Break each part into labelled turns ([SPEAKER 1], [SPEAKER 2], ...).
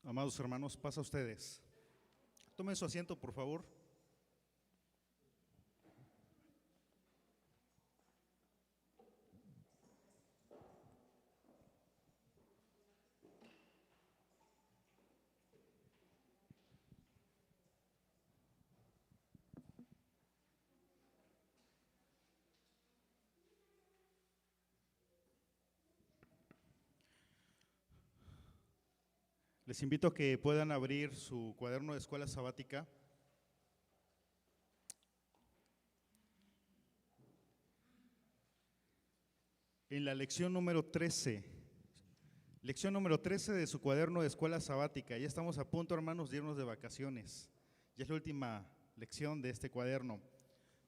[SPEAKER 1] Amados hermanos, pasa a ustedes. Tomen su asiento, por favor. Les invito a que puedan abrir su cuaderno de escuela sabática. En la lección número 13. Lección número 13 de su cuaderno de escuela sabática. Ya estamos a punto, hermanos, de irnos de vacaciones. Ya es la última lección de este cuaderno.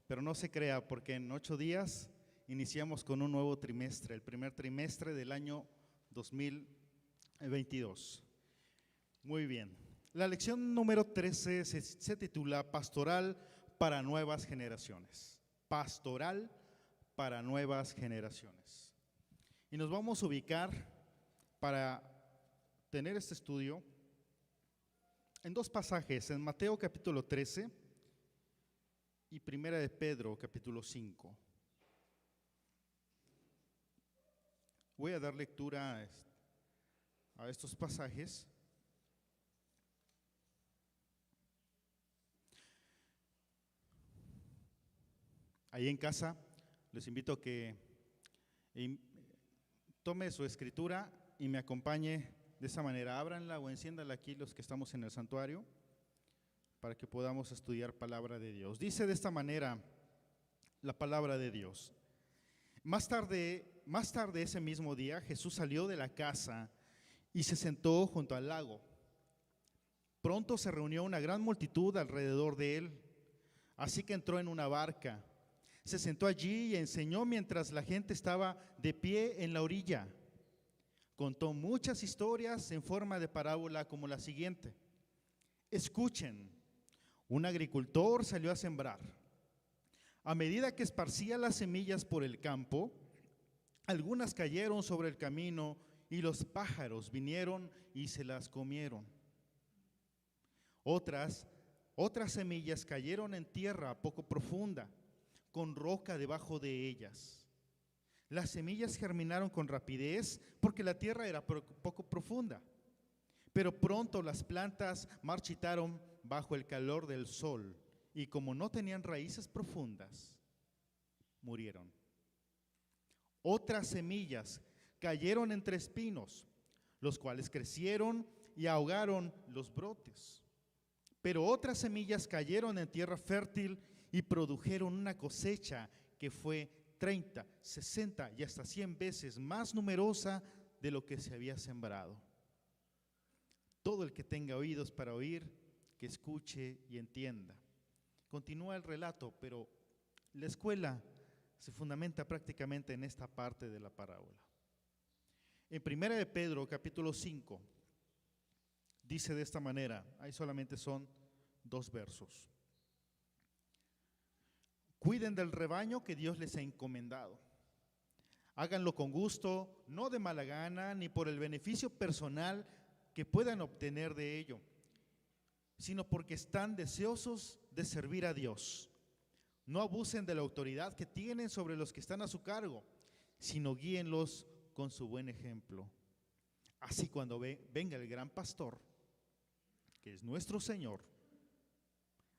[SPEAKER 1] Pero no se crea, porque en 8 días iniciamos con un nuevo trimestre, el primer trimestre del año 2022. Muy bien. La lección número 13 se titula Pastoral para nuevas generaciones. Pastoral para nuevas generaciones. Y nos vamos a ubicar para tener este estudio en dos pasajes, en Mateo capítulo 13 y Primera de Pedro capítulo 5. Voy a dar lectura a estos pasajes. Ahí en casa, les invito a que tome su escritura y me acompañe de esa manera. Ábranla o enciéndala aquí los que estamos en el santuario para que podamos estudiar palabra de Dios. Dice de esta manera la palabra de Dios. Más tarde ese mismo día, Jesús salió de la casa y se sentó junto al lago. Pronto se reunió una gran multitud alrededor de él, así que entró en una barca. Se sentó allí y enseñó mientras la gente estaba de pie en la orilla. Contó muchas historias en forma de parábola como la siguiente. Escuchen, un agricultor salió a sembrar. A medida que esparcía las semillas por el campo, algunas cayeron sobre el camino y los pájaros vinieron y se las comieron. Otras semillas cayeron en tierra poco profunda, con roca debajo de ellas. Las semillas germinaron con rapidez porque la tierra era poco profunda. Pero pronto las plantas marchitaron bajo el calor del sol y como no tenían raíces profundas, murieron. Otras semillas cayeron entre espinos, los cuales crecieron y ahogaron los brotes. Pero otras semillas cayeron en tierra fértil y produjeron una cosecha que fue 30, 60 y hasta 100 veces más numerosa de lo que se había sembrado. Todo el que tenga oídos para oír, que escuche y entienda. Continúa el relato, pero la escuela se fundamenta prácticamente en esta parte de la parábola. En Primera de Pedro, capítulo 5, dice de esta manera, ahí solamente son 2 versos. Cuiden del rebaño que Dios les ha encomendado. Háganlo con gusto, no de mala gana, ni por el beneficio personal que puedan obtener de ello, sino porque están deseosos de servir a Dios. No abusen de la autoridad que tienen sobre los que están a su cargo, sino guíenlos con su buen ejemplo. Así cuando venga el gran pastor, que es nuestro Señor,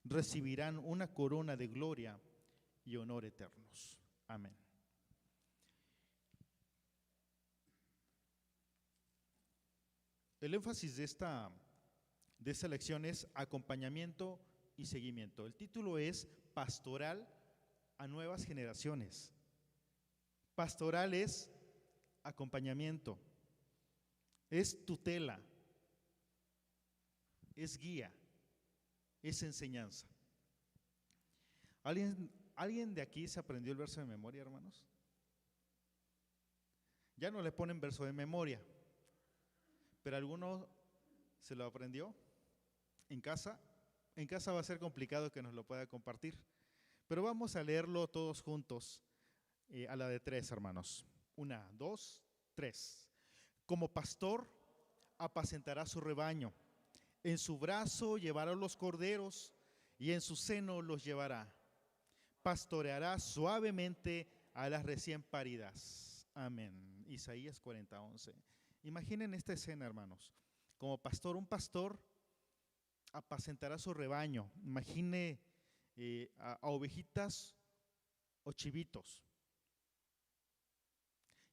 [SPEAKER 1] recibirán una corona de gloria y honor eternos. Amén. El énfasis de esta lección es acompañamiento y seguimiento. El título es Pastoral a nuevas generaciones. Pastoral es acompañamiento, es tutela, es guía, es enseñanza. ¿Alguien de aquí se aprendió el verso de memoria, hermanos? Ya no le ponen verso de memoria, pero ¿alguno se lo aprendió en casa? En casa va a ser complicado que nos lo pueda compartir, pero vamos a leerlo todos juntos a la de 3, hermanos. 1, 2, 3. Como pastor apacentará su rebaño, En su brazo llevará los corderos y en su seno los llevará. Pastoreará suavemente a las recién paridas. Amén. Isaías 40:11. Imaginen esta escena, hermanos. Como pastor, un pastor apacentará su rebaño. Imagine a ovejitas o chivitos.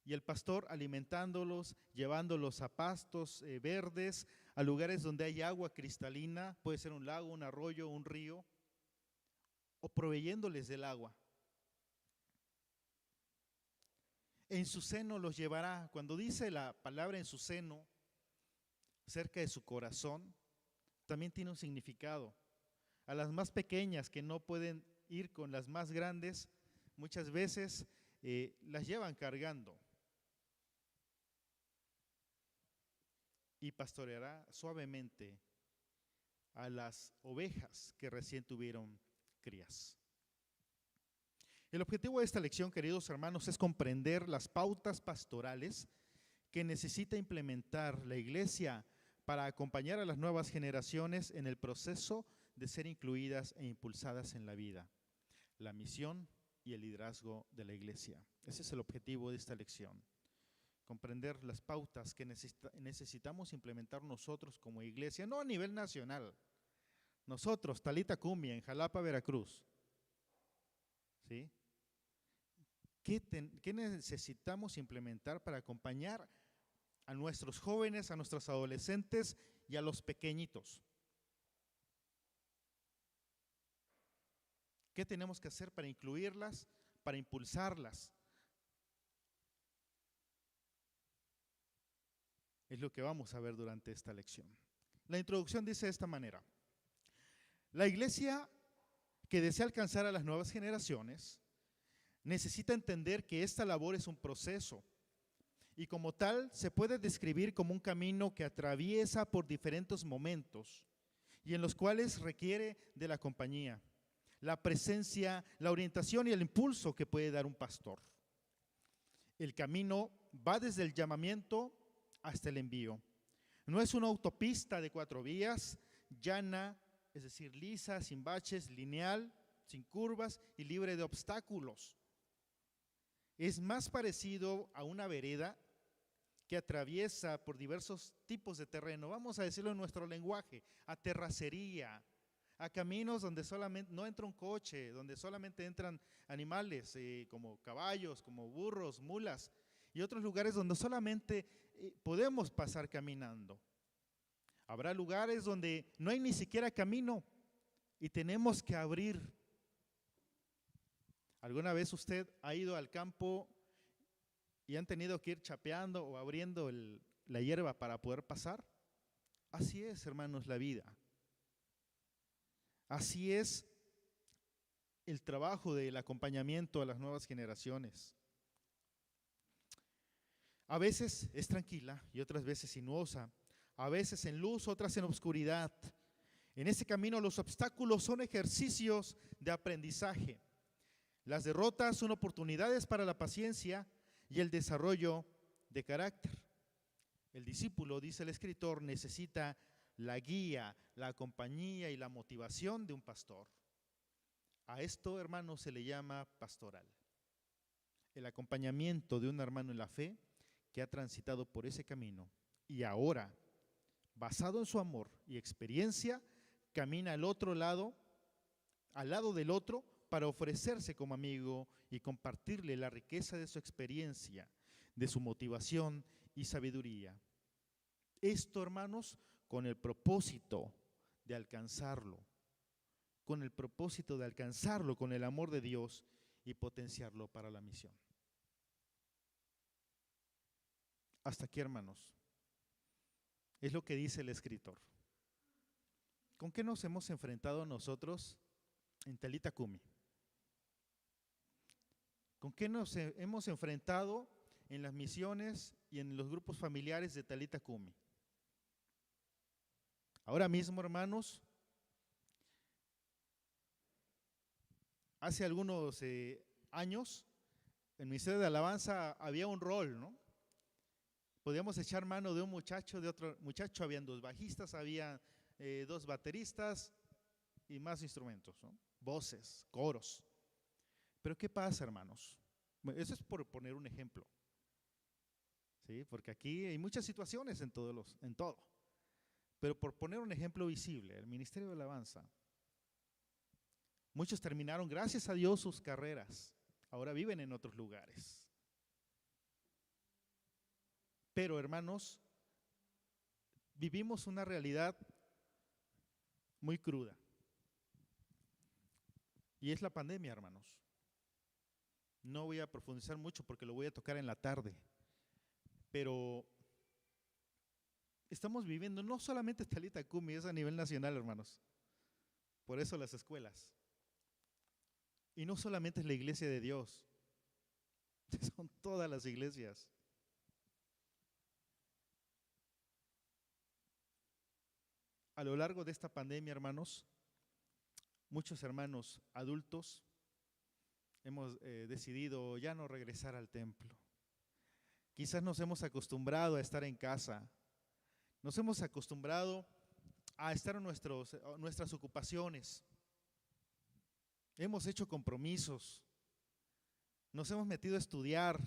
[SPEAKER 1] Y el pastor alimentándolos, llevándolos a pastos verdes, a lugares donde hay agua cristalina, puede ser un lago, un arroyo, un río, o proveyéndoles del agua. En su seno los llevará. Cuando dice la palabra en su seno, cerca de su corazón, también tiene un significado. A las más pequeñas que no pueden ir con las más grandes, muchas veces las llevan cargando. Y pastoreará suavemente a las ovejas que recién tuvieron crías. El objetivo de esta lección, queridos hermanos, es comprender las pautas pastorales que necesita implementar la iglesia para acompañar a las nuevas generaciones en el proceso de ser incluidas e impulsadas en la vida, la misión y el liderazgo de la iglesia. Ese es el objetivo de esta lección. Comprender las pautas que necesitamos implementar nosotros como iglesia, no a nivel nacional. Nosotros, Talita Cumi, en Jalapa, Veracruz. ¿Sí? ¿Qué necesitamos implementar para acompañar a nuestros jóvenes, a nuestros adolescentes y a los pequeñitos? ¿Qué tenemos que hacer para incluirlas, para impulsarlas? Es lo que vamos a ver durante esta lección. La introducción dice de esta manera: la iglesia que desea alcanzar a las nuevas generaciones necesita entender que esta labor es un proceso y como tal se puede describir como un camino que atraviesa por diferentes momentos y en los cuales requiere de la compañía, la presencia, la orientación y el impulso que puede dar un pastor. El camino va desde el llamamiento hasta el envío. No es una autopista de 4 vías, llana, es decir, lisa, sin baches, lineal, sin curvas y libre de obstáculos. Es más parecido a una vereda que atraviesa por diversos tipos de terreno, vamos a decirlo en nuestro lenguaje, a terracería, a caminos donde solamente no entra un coche, donde solamente entran animales como caballos, como burros, mulas, y otros lugares donde solamente podemos pasar caminando. Habrá lugares donde no hay ni siquiera camino y tenemos que abrir. ¿Alguna vez usted ha ido al campo y han tenido que ir chapeando o abriendo la hierba para poder pasar? Así es, hermanos, la vida. Así es el trabajo del acompañamiento a las nuevas generaciones. A veces es tranquila y otras veces sinuosa, a veces en luz, otras en oscuridad. En ese camino los obstáculos son ejercicios de aprendizaje. Las derrotas son oportunidades para la paciencia y el desarrollo de carácter. El discípulo, dice el escritor, necesita la guía, la compañía y la motivación de un pastor. A esto, hermano, se le llama pastoral. El acompañamiento de un hermano en la fe que ha transitado por ese camino y ahora, basado en su amor y experiencia, camina al otro lado, al lado del otro, para ofrecerse como amigo y compartirle la riqueza de su experiencia, de su motivación y sabiduría. Esto, hermanos, con el propósito de alcanzarlo, con el propósito de alcanzarlo con el amor de Dios y potenciarlo para la misión. Hasta aquí, hermanos, es lo que dice el escritor. ¿Con qué nos hemos enfrentado nosotros en Talita Cumi? ¿Con qué nos hemos enfrentado en las misiones y en los grupos familiares de Talita Cumi? Ahora mismo, hermanos, hace algunos años, en el Ministerio de Alabanza había un rol, ¿no? Podíamos echar mano de un muchacho, de otro muchacho, habían 2 bajistas, había 2 bateristas y más instrumentos, ¿no? Voces, coros. Pero ¿qué pasa, hermanos? Bueno, eso es por poner un ejemplo, ¿sí? Porque aquí hay muchas situaciones en todo. Pero por poner un ejemplo visible, el Ministerio de Alabanza, muchos terminaron, gracias a Dios, sus carreras. Ahora viven en otros lugares. Pero, hermanos, vivimos una realidad muy cruda. Y es la pandemia, hermanos. No voy a profundizar mucho porque lo voy a tocar en la tarde. Pero estamos viviendo, no solamente Talitha Kumi, es a nivel nacional, hermanos. Por eso las escuelas. Y no solamente es la iglesia de Dios, son todas las iglesias. A lo largo de esta pandemia, hermanos, muchos hermanos adultos hemos decidido ya no regresar al templo. Quizás nos hemos acostumbrado a estar en casa, nos hemos acostumbrado a estar en nuestras ocupaciones, hemos hecho compromisos, nos hemos metido a estudiar,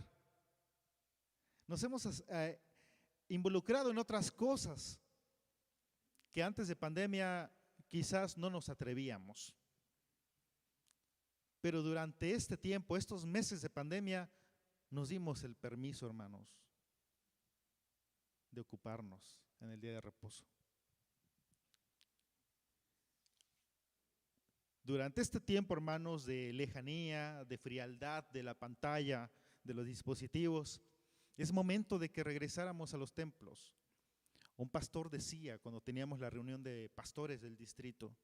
[SPEAKER 1] nos hemos involucrado en otras cosas que antes de pandemia quizás no nos atrevíamos. Pero durante este tiempo, estos meses de pandemia, nos dimos el permiso, hermanos, de ocuparnos en el día de reposo. Durante este tiempo, hermanos, de lejanía, de frialdad, de la pantalla, de los dispositivos, es momento de que regresáramos a los templos. Un pastor decía cuando teníamos la reunión de pastores del distrito: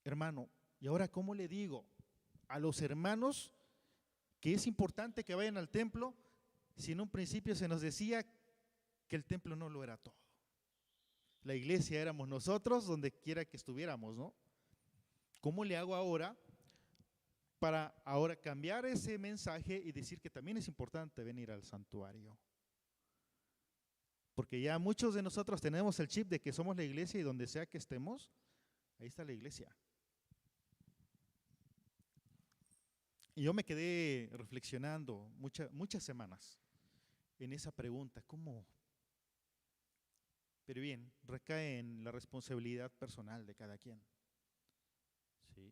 [SPEAKER 1] hermano, ¿y ahora cómo le digo a los hermanos que es importante que vayan al templo si en un principio se nos decía que el templo no lo era todo? La iglesia éramos nosotros donde quiera que estuviéramos, ¿no? ¿Cómo le hago ahora para ahora cambiar ese mensaje y decir que también es importante venir al santuario? Porque ya muchos de nosotros tenemos el chip de que somos la iglesia y donde sea que estemos, ahí está la iglesia. Y yo me quedé reflexionando muchas semanas en esa pregunta, ¿cómo? Pero bien, recae en la responsabilidad personal de cada quien. ¿Sí?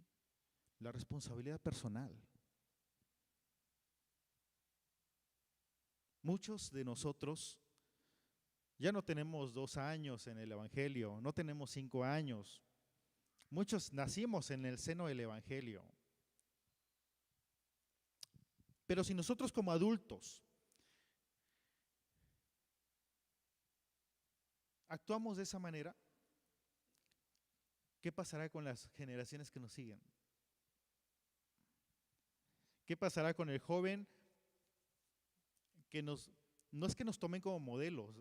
[SPEAKER 1] La responsabilidad personal. Muchos de nosotros ya no tenemos 2 años en el Evangelio, no tenemos 5 años. Muchos nacimos en el seno del Evangelio. Pero si nosotros como adultos actuamos de esa manera, ¿qué pasará con las generaciones que nos siguen? ¿Qué pasará con el joven que no es que nos tomen como modelos,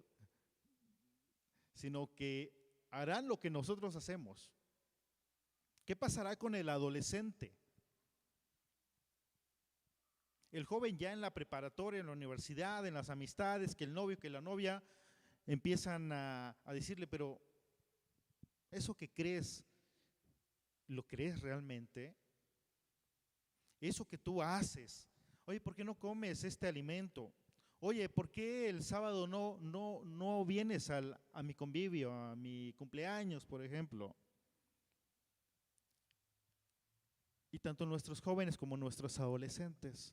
[SPEAKER 1] sino que harán lo que nosotros hacemos? ¿Qué pasará con el adolescente? El joven ya en la preparatoria, en la universidad, en las amistades, que el novio, que la novia empiezan a decirle, pero eso que crees, ¿lo crees realmente? Eso que tú haces, oye, ¿por qué no comes este alimento? Oye, ¿por qué el sábado no vienes a mi convivio, a mi cumpleaños, por ejemplo? Y tanto nuestros jóvenes como nuestros adolescentes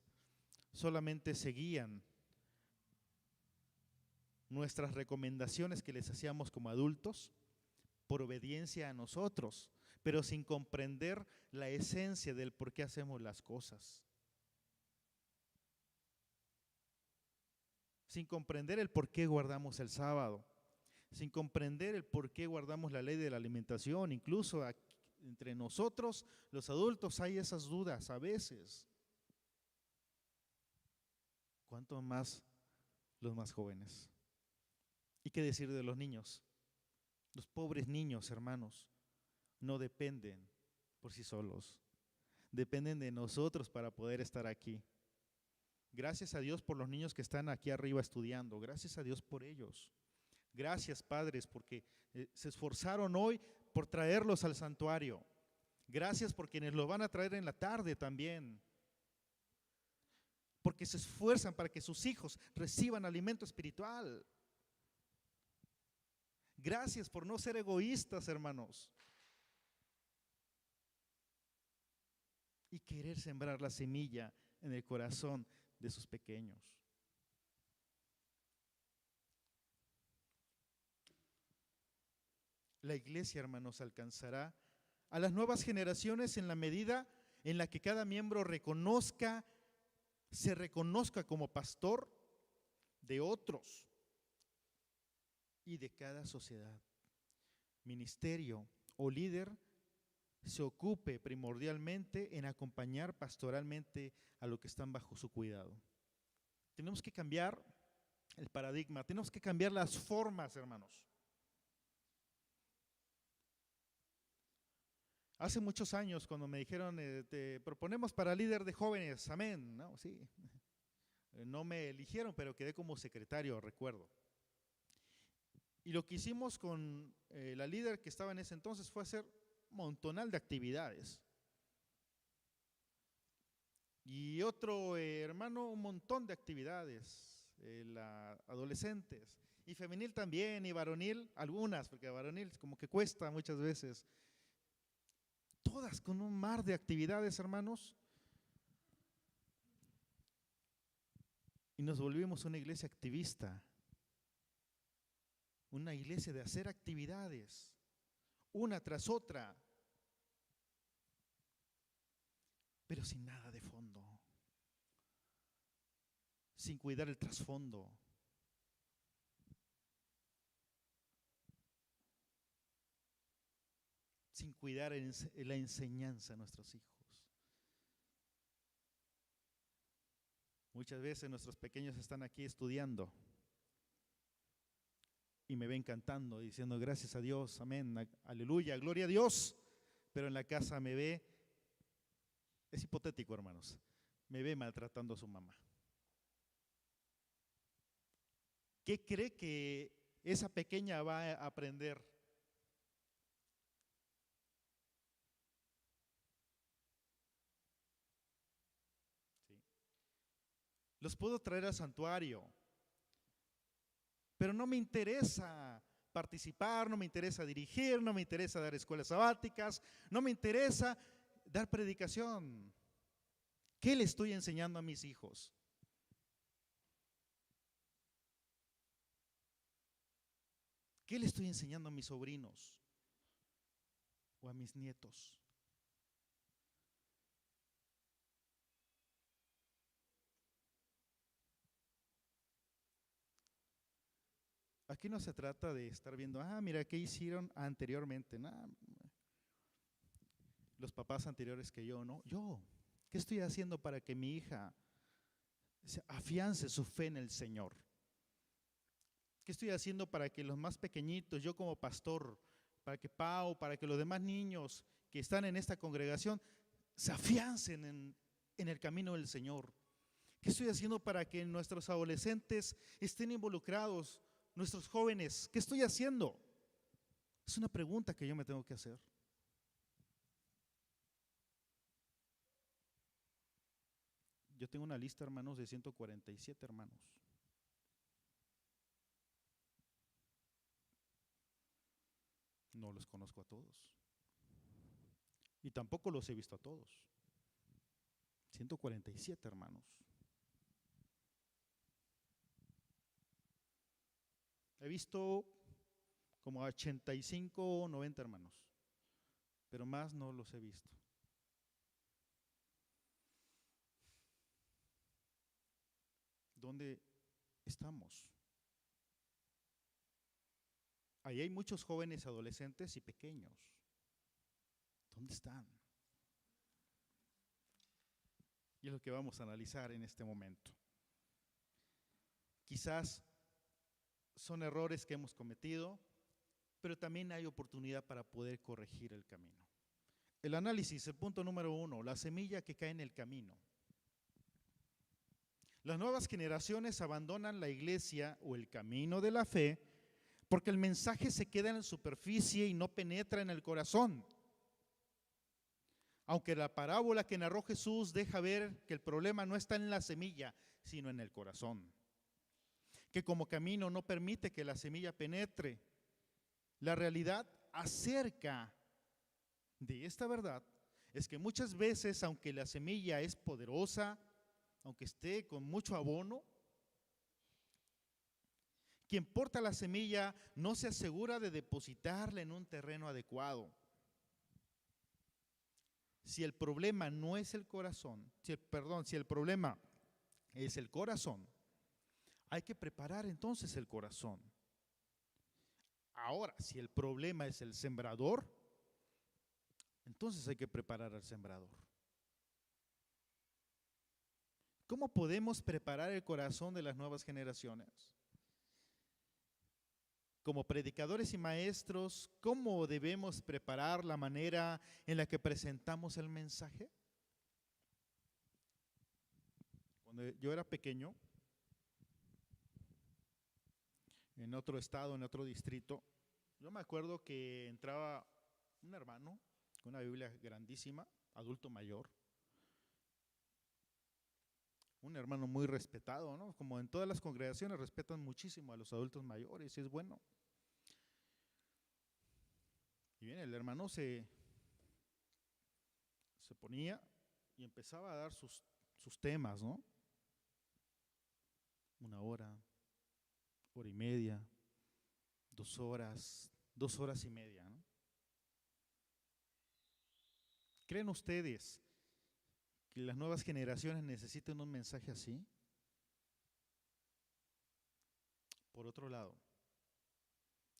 [SPEAKER 1] solamente seguían nuestras recomendaciones que les hacíamos como adultos por obediencia a nosotros, pero sin comprender la esencia del por qué hacemos las cosas. Sin comprender el por qué guardamos el sábado, sin comprender el por qué guardamos la ley de la alimentación. Incluso entre nosotros, los adultos, hay esas dudas a veces. ¿Cuánto más los más jóvenes? ¿Y qué decir de los niños? Los pobres niños, hermanos, no dependen por sí solos, dependen de nosotros para poder estar aquí. Gracias a Dios por los niños que están aquí arriba estudiando, gracias a Dios por ellos. Gracias, padres, porque se esforzaron hoy por traerlos al santuario. Gracias por quienes los van a traer en la tarde también, porque se esfuerzan para que sus hijos reciban alimento espiritual. Gracias por no ser egoístas, hermanos, y querer sembrar la semilla en el corazón de sus pequeños. La iglesia, hermanos, alcanzará a las nuevas generaciones en la medida en la que cada miembro se reconozca como pastor de otros y de cada sociedad, ministerio o líder se ocupe primordialmente en acompañar pastoralmente a los que están bajo su cuidado. Tenemos que cambiar el paradigma, tenemos que cambiar las formas, hermanos. Hace muchos años, cuando me dijeron, te proponemos para líder de jóvenes, amén, ¿no? Sí. No me eligieron, pero quedé como secretario, recuerdo. Y lo que hicimos con la líder que estaba en ese entonces fue hacer un montonal de actividades. Y otro hermano, un montón de actividades, adolescentes, y femenil también, y varonil, algunas, porque varonil como que cuesta muchas veces. Todas con un mar de actividades, hermanos. Y nos volvimos una iglesia activista, una iglesia de hacer actividades, una tras otra, pero sin nada de fondo, sin cuidar el trasfondo. Sin cuidar la enseñanza a nuestros hijos. Muchas veces nuestros pequeños están aquí estudiando y me ven cantando, diciendo gracias a Dios, amén, aleluya, gloria a Dios, pero en la casa me ve, es hipotético, hermanos, me ve maltratando a su mamá. ¿Qué cree que esa pequeña va a aprender? Los puedo traer al santuario, pero no me interesa participar, no me interesa dirigir, no me interesa dar escuelas sabáticas, no me interesa dar predicación. ¿Qué le estoy enseñando a mis hijos? ¿Qué le estoy enseñando a mis sobrinos o a mis nietos? Aquí no se trata de estar viendo, mira, ¿qué hicieron anteriormente? Los papás anteriores que yo, ¿no? Yo, ¿qué estoy haciendo para que mi hija afiance su fe en el Señor? ¿Qué estoy haciendo para que los más pequeñitos, yo como pastor, para que Pau, para que los demás niños que están en esta congregación se afiancen en el camino del Señor? ¿Qué estoy haciendo para que nuestros adolescentes estén involucrados? Nuestros jóvenes, ¿qué estoy haciendo? Es una pregunta que yo me tengo que hacer. Yo tengo una lista, hermanos, de 147 hermanos. No los conozco a todos. Y tampoco los he visto a todos. 147 hermanos. He visto como 85 o 90 hermanos, pero más no los he visto. ¿Dónde estamos? Ahí hay muchos jóvenes, adolescentes y pequeños. ¿Dónde están? Y es lo que vamos a analizar en este momento. Quizás son errores que hemos cometido, pero también hay oportunidad para poder corregir el camino. El análisis, el punto número 1, la semilla que cae en el camino. Las nuevas generaciones abandonan la iglesia o el camino de la fe Porque el mensaje se queda en la superficie y no penetra en el corazón. Aunque la parábola que narró Jesús deja ver que el problema no está en la semilla, sino en el corazón. Que como camino no permite que la semilla penetre. La realidad acerca de esta verdad es que muchas veces, aunque la semilla es poderosa, aunque esté con mucho abono, quien porta la semilla no se asegura de depositarla en un terreno adecuado. Si el problema no es el corazón, si el problema es el corazón, hay que preparar entonces el corazón. Ahora, si el problema es el sembrador, entonces hay que preparar al sembrador. ¿Cómo podemos preparar el corazón de las nuevas generaciones? Como predicadores y maestros, ¿cómo debemos preparar la manera en la que presentamos el mensaje? Cuando yo era pequeño, en otro estado, en otro distrito, yo me acuerdo que entraba un hermano con una Biblia grandísima, adulto mayor, un hermano muy respetado, ¿no? Como en todas las congregaciones respetan muchísimo a los adultos mayores y es bueno. Y bien, el hermano se ponía y empezaba a dar sus temas, ¿no? 1 hora, hora y media, 2 horas, 2 horas y media, ¿no? ¿Creen ustedes que las nuevas generaciones necesitan un mensaje así? Por otro lado,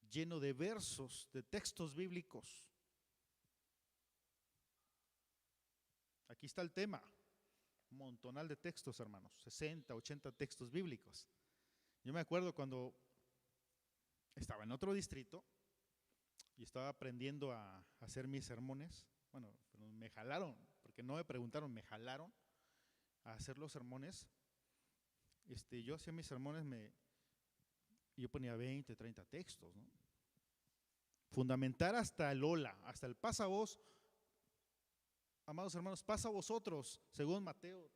[SPEAKER 1] lleno de versos, de textos bíblicos. Aquí está el tema, un montonal de textos, hermanos, 60, 80 textos bíblicos. Yo me acuerdo cuando estaba en otro distrito y estaba aprendiendo a hacer mis sermones. Bueno, me jalaron, porque no me preguntaron, me jalaron a hacer los sermones. Yo hacía mis sermones, yo ponía 20, 30 textos, ¿no? Fundamentar hasta el hola, hasta el pasa vos, amados hermanos, pasa vosotros, según Mateo.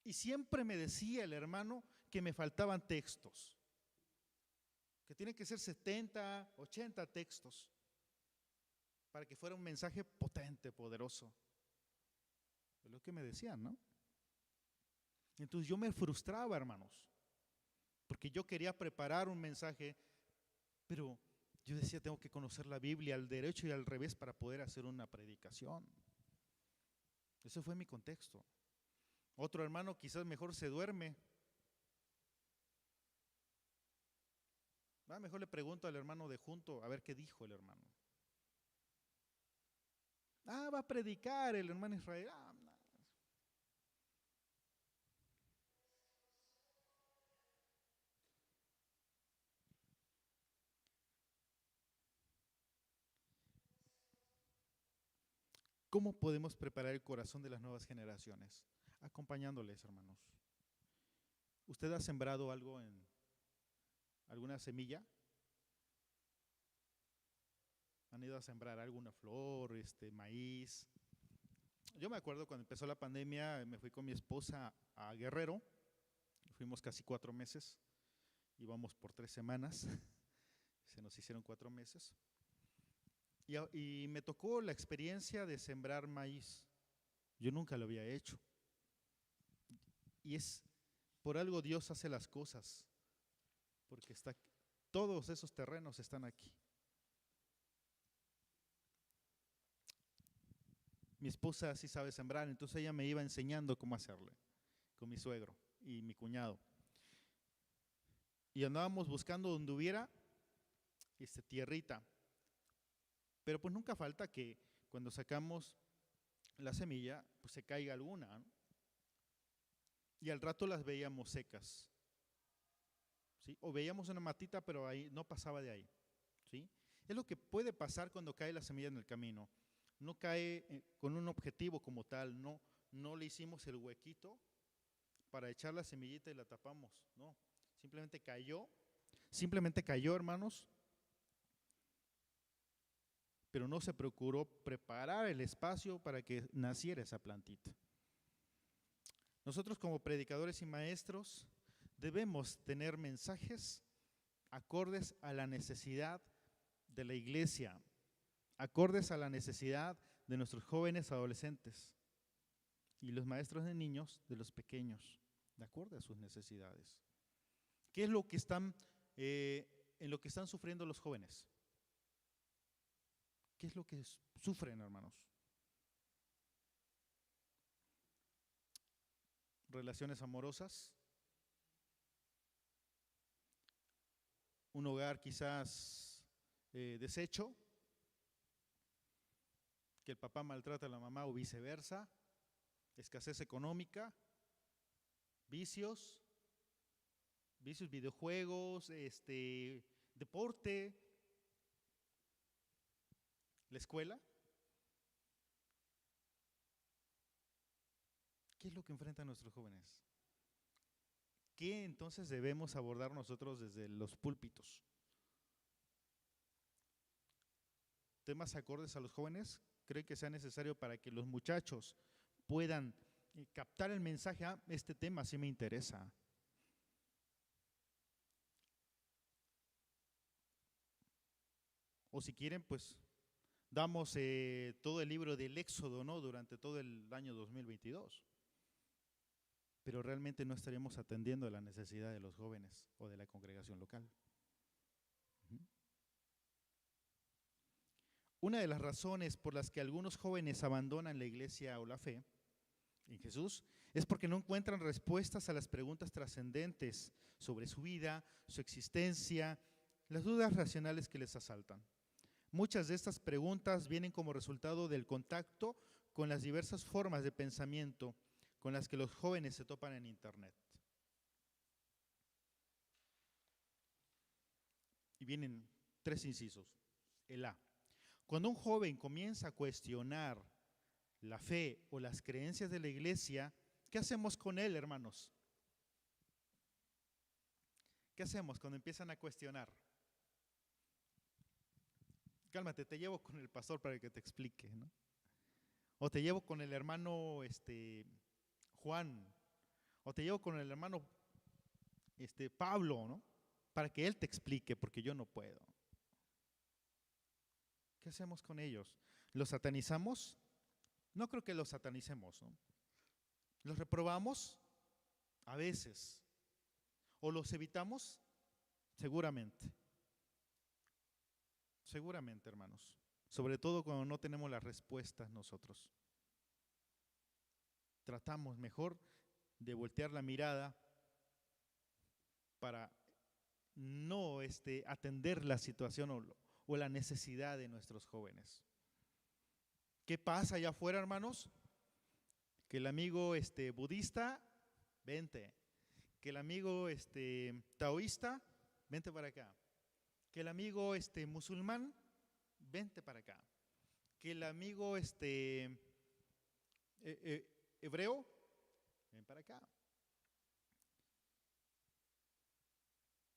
[SPEAKER 1] Y siempre me decía el hermano que me faltaban textos, que tienen que ser 70, 80 textos, para que fuera un mensaje potente, poderoso. Es lo que me decían, ¿no? Entonces yo me frustraba, hermanos, porque yo quería preparar un mensaje, pero yo decía, tengo que conocer la Biblia al derecho y al revés para poder hacer una predicación. Ese fue mi contexto. Otro hermano quizás mejor se duerme. Mejor le pregunto al hermano de junto a ver qué dijo el hermano. Va a predicar el hermano Israel. No. ¿Cómo podemos preparar el corazón de las nuevas generaciones? Acompañándoles, hermanos. ¿Usted ha sembrado algo en alguna semilla? ¿Han ido a sembrar alguna flor, maíz? Yo me acuerdo cuando empezó la pandemia, me fui con mi esposa a Guerrero, fuimos casi 4 meses, íbamos por 3 semanas, se nos hicieron 4 meses. Y me tocó la experiencia de sembrar maíz. Yo nunca lo había hecho. Y por algo Dios hace las cosas, porque todos esos terrenos están aquí. Mi esposa sí sabe sembrar, entonces ella me iba enseñando cómo hacerle, con mi suegro y mi cuñado. Y andábamos buscando donde hubiera tierrita. Pero pues nunca falta que cuando sacamos la semilla, pues se caiga alguna, ¿no? Y al rato las veíamos secas, ¿sí? O veíamos una matita, pero ahí no pasaba de ahí, ¿sí? Es lo que puede pasar cuando cae la semilla en el camino. No cae con un objetivo como tal, no le hicimos el huequito para echar la semillita y la tapamos, no. Simplemente cayó, Simplemente cayó, hermanos, pero no se procuró preparar el espacio para que naciera esa plantita. Nosotros como predicadores y maestros debemos tener mensajes acordes a la necesidad de la iglesia, acordes a la necesidad de nuestros jóvenes adolescentes y los maestros de niños de los pequeños, de acuerdo a sus necesidades. ¿Qué es lo que están, en lo que están sufriendo los jóvenes? ¿Qué es lo que sufren, hermanos? Relaciones amorosas, un hogar quizás deshecho, que el papá maltrata a la mamá o viceversa, escasez económica, vicios, videojuegos, deporte, la escuela. ¿Qué es lo que enfrentan nuestros jóvenes? ¿Qué entonces debemos abordar nosotros desde los púlpitos? ¿Temas acordes a los jóvenes? ¿Cree que sea necesario para que los muchachos puedan captar el mensaje? Ah, este tema sí me interesa. O si quieren, pues damos todo el libro del Éxodo, ¿no? Durante todo el año 2022. Pero realmente no estaríamos atendiendo a la necesidad de los jóvenes o de la congregación local. Una de las razones por las que algunos jóvenes abandonan la iglesia o la fe en Jesús es porque no encuentran respuestas a las preguntas trascendentes sobre su vida, su existencia, las dudas racionales que les asaltan. Muchas de estas preguntas vienen como resultado del contacto con las diversas formas de pensamiento con las que los jóvenes se topan en Internet. Y vienen 3 incisos. El A. Cuando un joven comienza a cuestionar la fe o las creencias de la iglesia, ¿qué hacemos con él, hermanos? ¿Qué hacemos cuando empiezan a cuestionar? Cálmate, te llevo con el pastor para que te explique, ¿no? O te llevo con el hermano Juan, o te llevo con el hermano Pablo, ¿no? Para que él te explique, porque yo no puedo. ¿Qué hacemos con ellos? ¿Los satanizamos? No creo que los satanicemos, ¿no? ¿Los reprobamos? A veces. ¿O los evitamos? Seguramente. Seguramente, hermanos. Sobre todo cuando no tenemos las respuestas nosotros. Tratamos mejor de voltear la mirada para no atender la situación o la necesidad de nuestros jóvenes. ¿Qué pasa allá afuera, hermanos? Que el amigo budista, vente. Que el amigo taoísta, vente para acá. Que el amigo musulmán, vente para acá. Que el amigo hebreo, ven para acá.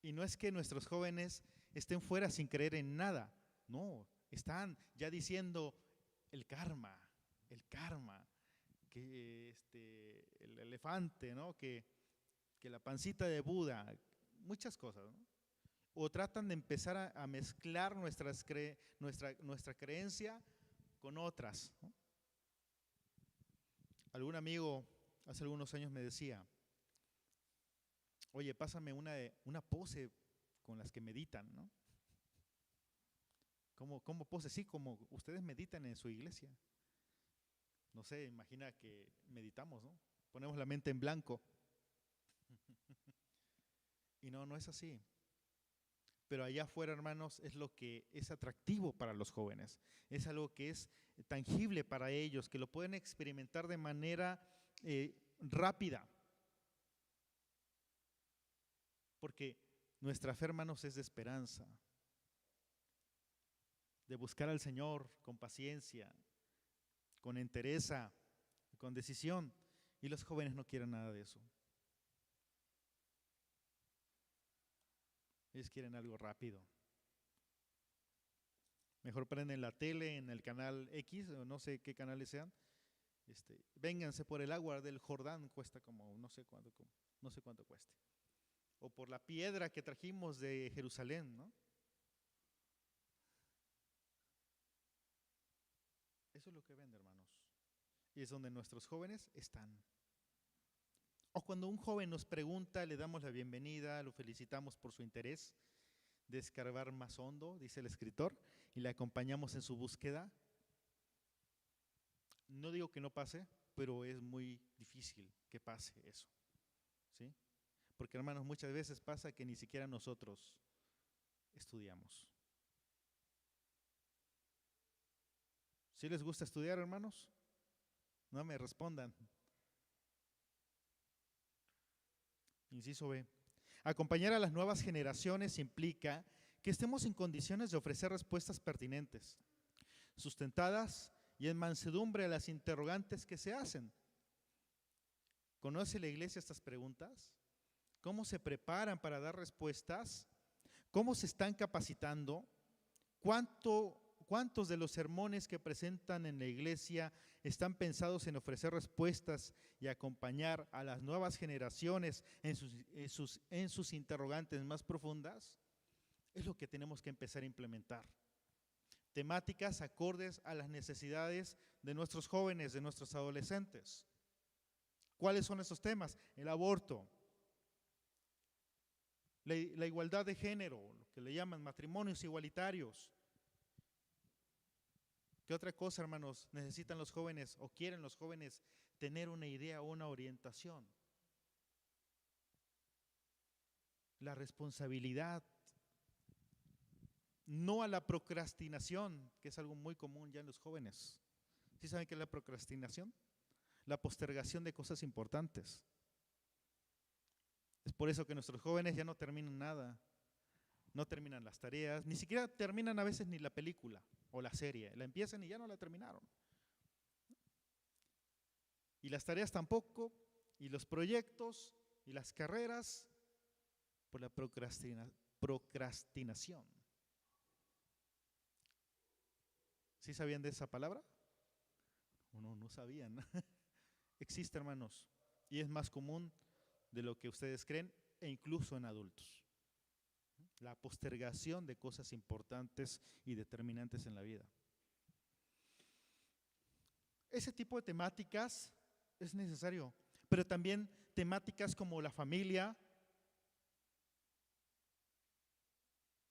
[SPEAKER 1] Y no es que nuestros jóvenes estén fuera sin creer en nada, no, están ya diciendo el karma, que el elefante, ¿no? Que la pancita de Buda, muchas cosas, ¿no? O tratan de empezar a mezclar nuestra creencia con otras, ¿no? Algún amigo hace algunos años me decía, oye, pásame una pose con las que meditan, ¿no? ¿Cómo pose? Sí, como ustedes meditan en su iglesia. No sé, imagina que meditamos, ¿no? Ponemos la mente en blanco. Y no es así. Pero allá afuera, hermanos, es lo que es atractivo para los jóvenes. Es algo que es tangible para ellos, que lo pueden experimentar de manera rápida. Porque nuestra fe, hermanos, es de esperanza, de buscar al Señor con paciencia, con entereza, con decisión. Y los jóvenes no quieren nada de eso. Ellos quieren algo rápido. Mejor prenden la tele en el canal X, o no sé qué canales sean. Vénganse por el agua del Jordán, cuesta como no sé cuánto cueste. O por la piedra que trajimos de Jerusalén, ¿no? Eso es lo que vende, hermanos. Y es donde nuestros jóvenes están. O cuando un joven nos pregunta, le damos la bienvenida, lo felicitamos por su interés de escarbar más hondo, dice el escritor, y le acompañamos en su búsqueda. No digo que no pase, pero es muy difícil que pase eso, ¿sí? Porque, hermanos, muchas veces pasa que ni siquiera nosotros estudiamos. ¿Sí les gusta estudiar, hermanos? No me respondan. Inciso B. Acompañar a las nuevas generaciones implica que estemos en condiciones de ofrecer respuestas pertinentes, sustentadas y en mansedumbre a las interrogantes que se hacen. ¿Conoce la iglesia estas preguntas? ¿Cómo se preparan para dar respuestas? ¿Cómo se están capacitando? ¿Cuántos de los sermones que presentan en la iglesia están pensados en ofrecer respuestas y acompañar a las nuevas generaciones en sus interrogantes más profundas? Es lo que tenemos que empezar a implementar. Temáticas acordes a las necesidades de nuestros jóvenes, de nuestros adolescentes. ¿Cuáles son esos temas? El aborto, la igualdad de género, lo que le llaman matrimonios igualitarios. ¿Qué otra cosa, hermanos, necesitan los jóvenes o quieren los jóvenes tener una idea o una orientación? La responsabilidad, no a la procrastinación, que es algo muy común ya en los jóvenes. ¿Sí saben qué es la procrastinación? La postergación de cosas importantes. Es por eso que nuestros jóvenes ya no terminan nada, no terminan las tareas, ni siquiera terminan a veces ni la película o la serie, la empiezan y ya no la terminaron. Y las tareas tampoco, y los proyectos, y las carreras, por la procrastinación. ¿Sí sabían de esa palabra? ¿O no sabían? Existe, hermanos, y es más común de lo que ustedes creen, e incluso en adultos. La postergación de cosas importantes y determinantes en la vida. Ese tipo de temáticas es necesario, pero también temáticas como la familia.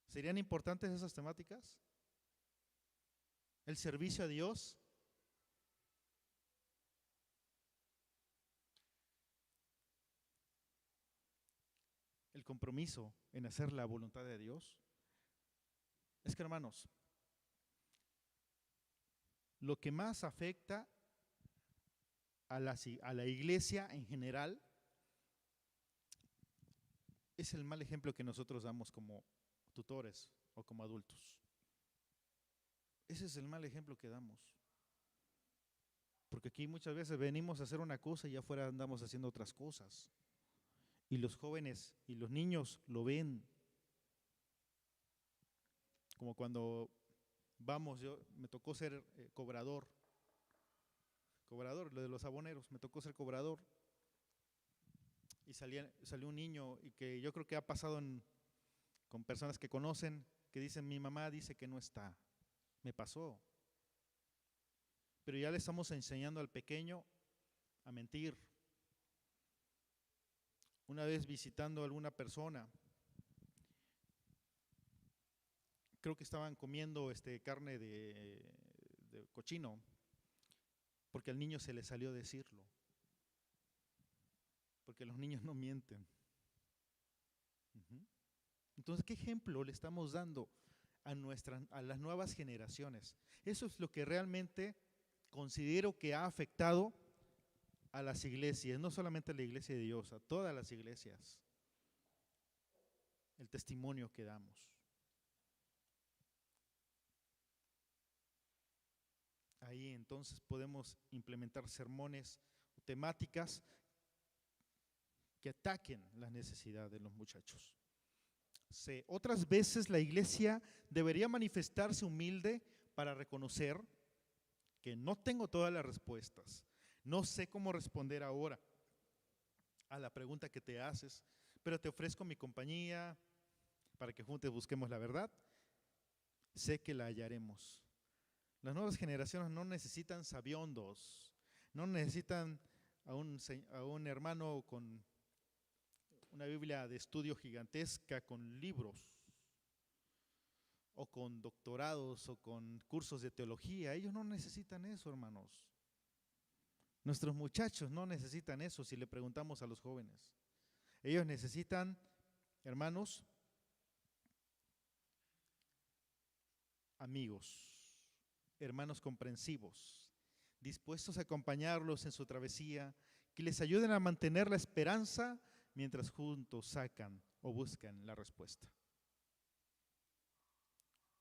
[SPEAKER 1] ¿Serían importantes esas temáticas? El servicio a Dios. El compromiso en hacer la voluntad de Dios. Es que, hermanos, lo que más afecta a la iglesia en general es el mal ejemplo que nosotros damos como tutores o como adultos. Ese es el mal ejemplo que damos. Porque aquí muchas veces venimos a hacer una cosa y afuera andamos haciendo otras cosas. Y los jóvenes y los niños lo ven. Como cuando me tocó ser cobrador, lo de los aboneros, me tocó ser cobrador. Y salió un niño y que yo creo que ha pasado con personas que conocen, que dicen, mi mamá dice que no está. Me pasó. Pero ya le estamos enseñando al pequeño a mentir. Una vez visitando a alguna persona, creo que estaban comiendo carne de cochino, porque al niño se le salió decirlo. Porque los niños no mienten. Entonces, ¿qué ejemplo le estamos dando a las nuevas generaciones? Eso es lo que realmente considero que ha afectado a las iglesias, no solamente a la iglesia de Dios, a todas las iglesias. El testimonio que damos. Ahí entonces podemos implementar sermones o temáticas que ataquen las necesidades de los muchachos. Sí. Otras veces la iglesia debería manifestarse humilde para reconocer que no tengo todas las respuestas. No sé cómo responder ahora a la pregunta que te haces, pero te ofrezco mi compañía para que juntos busquemos la verdad. Sé que la hallaremos. Las nuevas generaciones no necesitan sabiondos, no necesitan a un hermano con una Biblia de estudio gigantesca, con libros, o con doctorados, o con cursos de teología. Ellos no necesitan eso, hermanos. Nuestros muchachos no necesitan eso si le preguntamos a los jóvenes. Ellos necesitan, hermanos, amigos, hermanos comprensivos, dispuestos a acompañarlos en su travesía, que les ayuden a mantener la esperanza mientras juntos sacan o buscan la respuesta.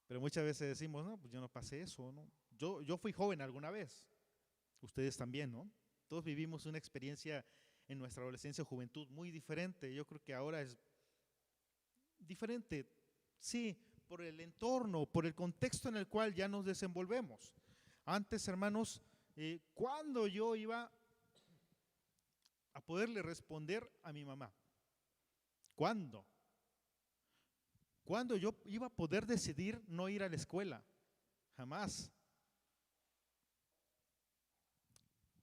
[SPEAKER 1] Pero muchas veces decimos, no, pues yo no pasé eso, ¿no? Yo fui joven alguna vez, ustedes también, ¿no? Todos vivimos una experiencia en nuestra adolescencia o juventud muy diferente. Yo creo que ahora es diferente, sí, por el entorno, por el contexto en el cual ya nos desenvolvemos. Antes, hermanos, ¿cuándo yo iba a poderle responder a mi mamá? ¿Cuándo? ¿Cuándo yo iba a poder decidir no ir a la escuela? Jamás.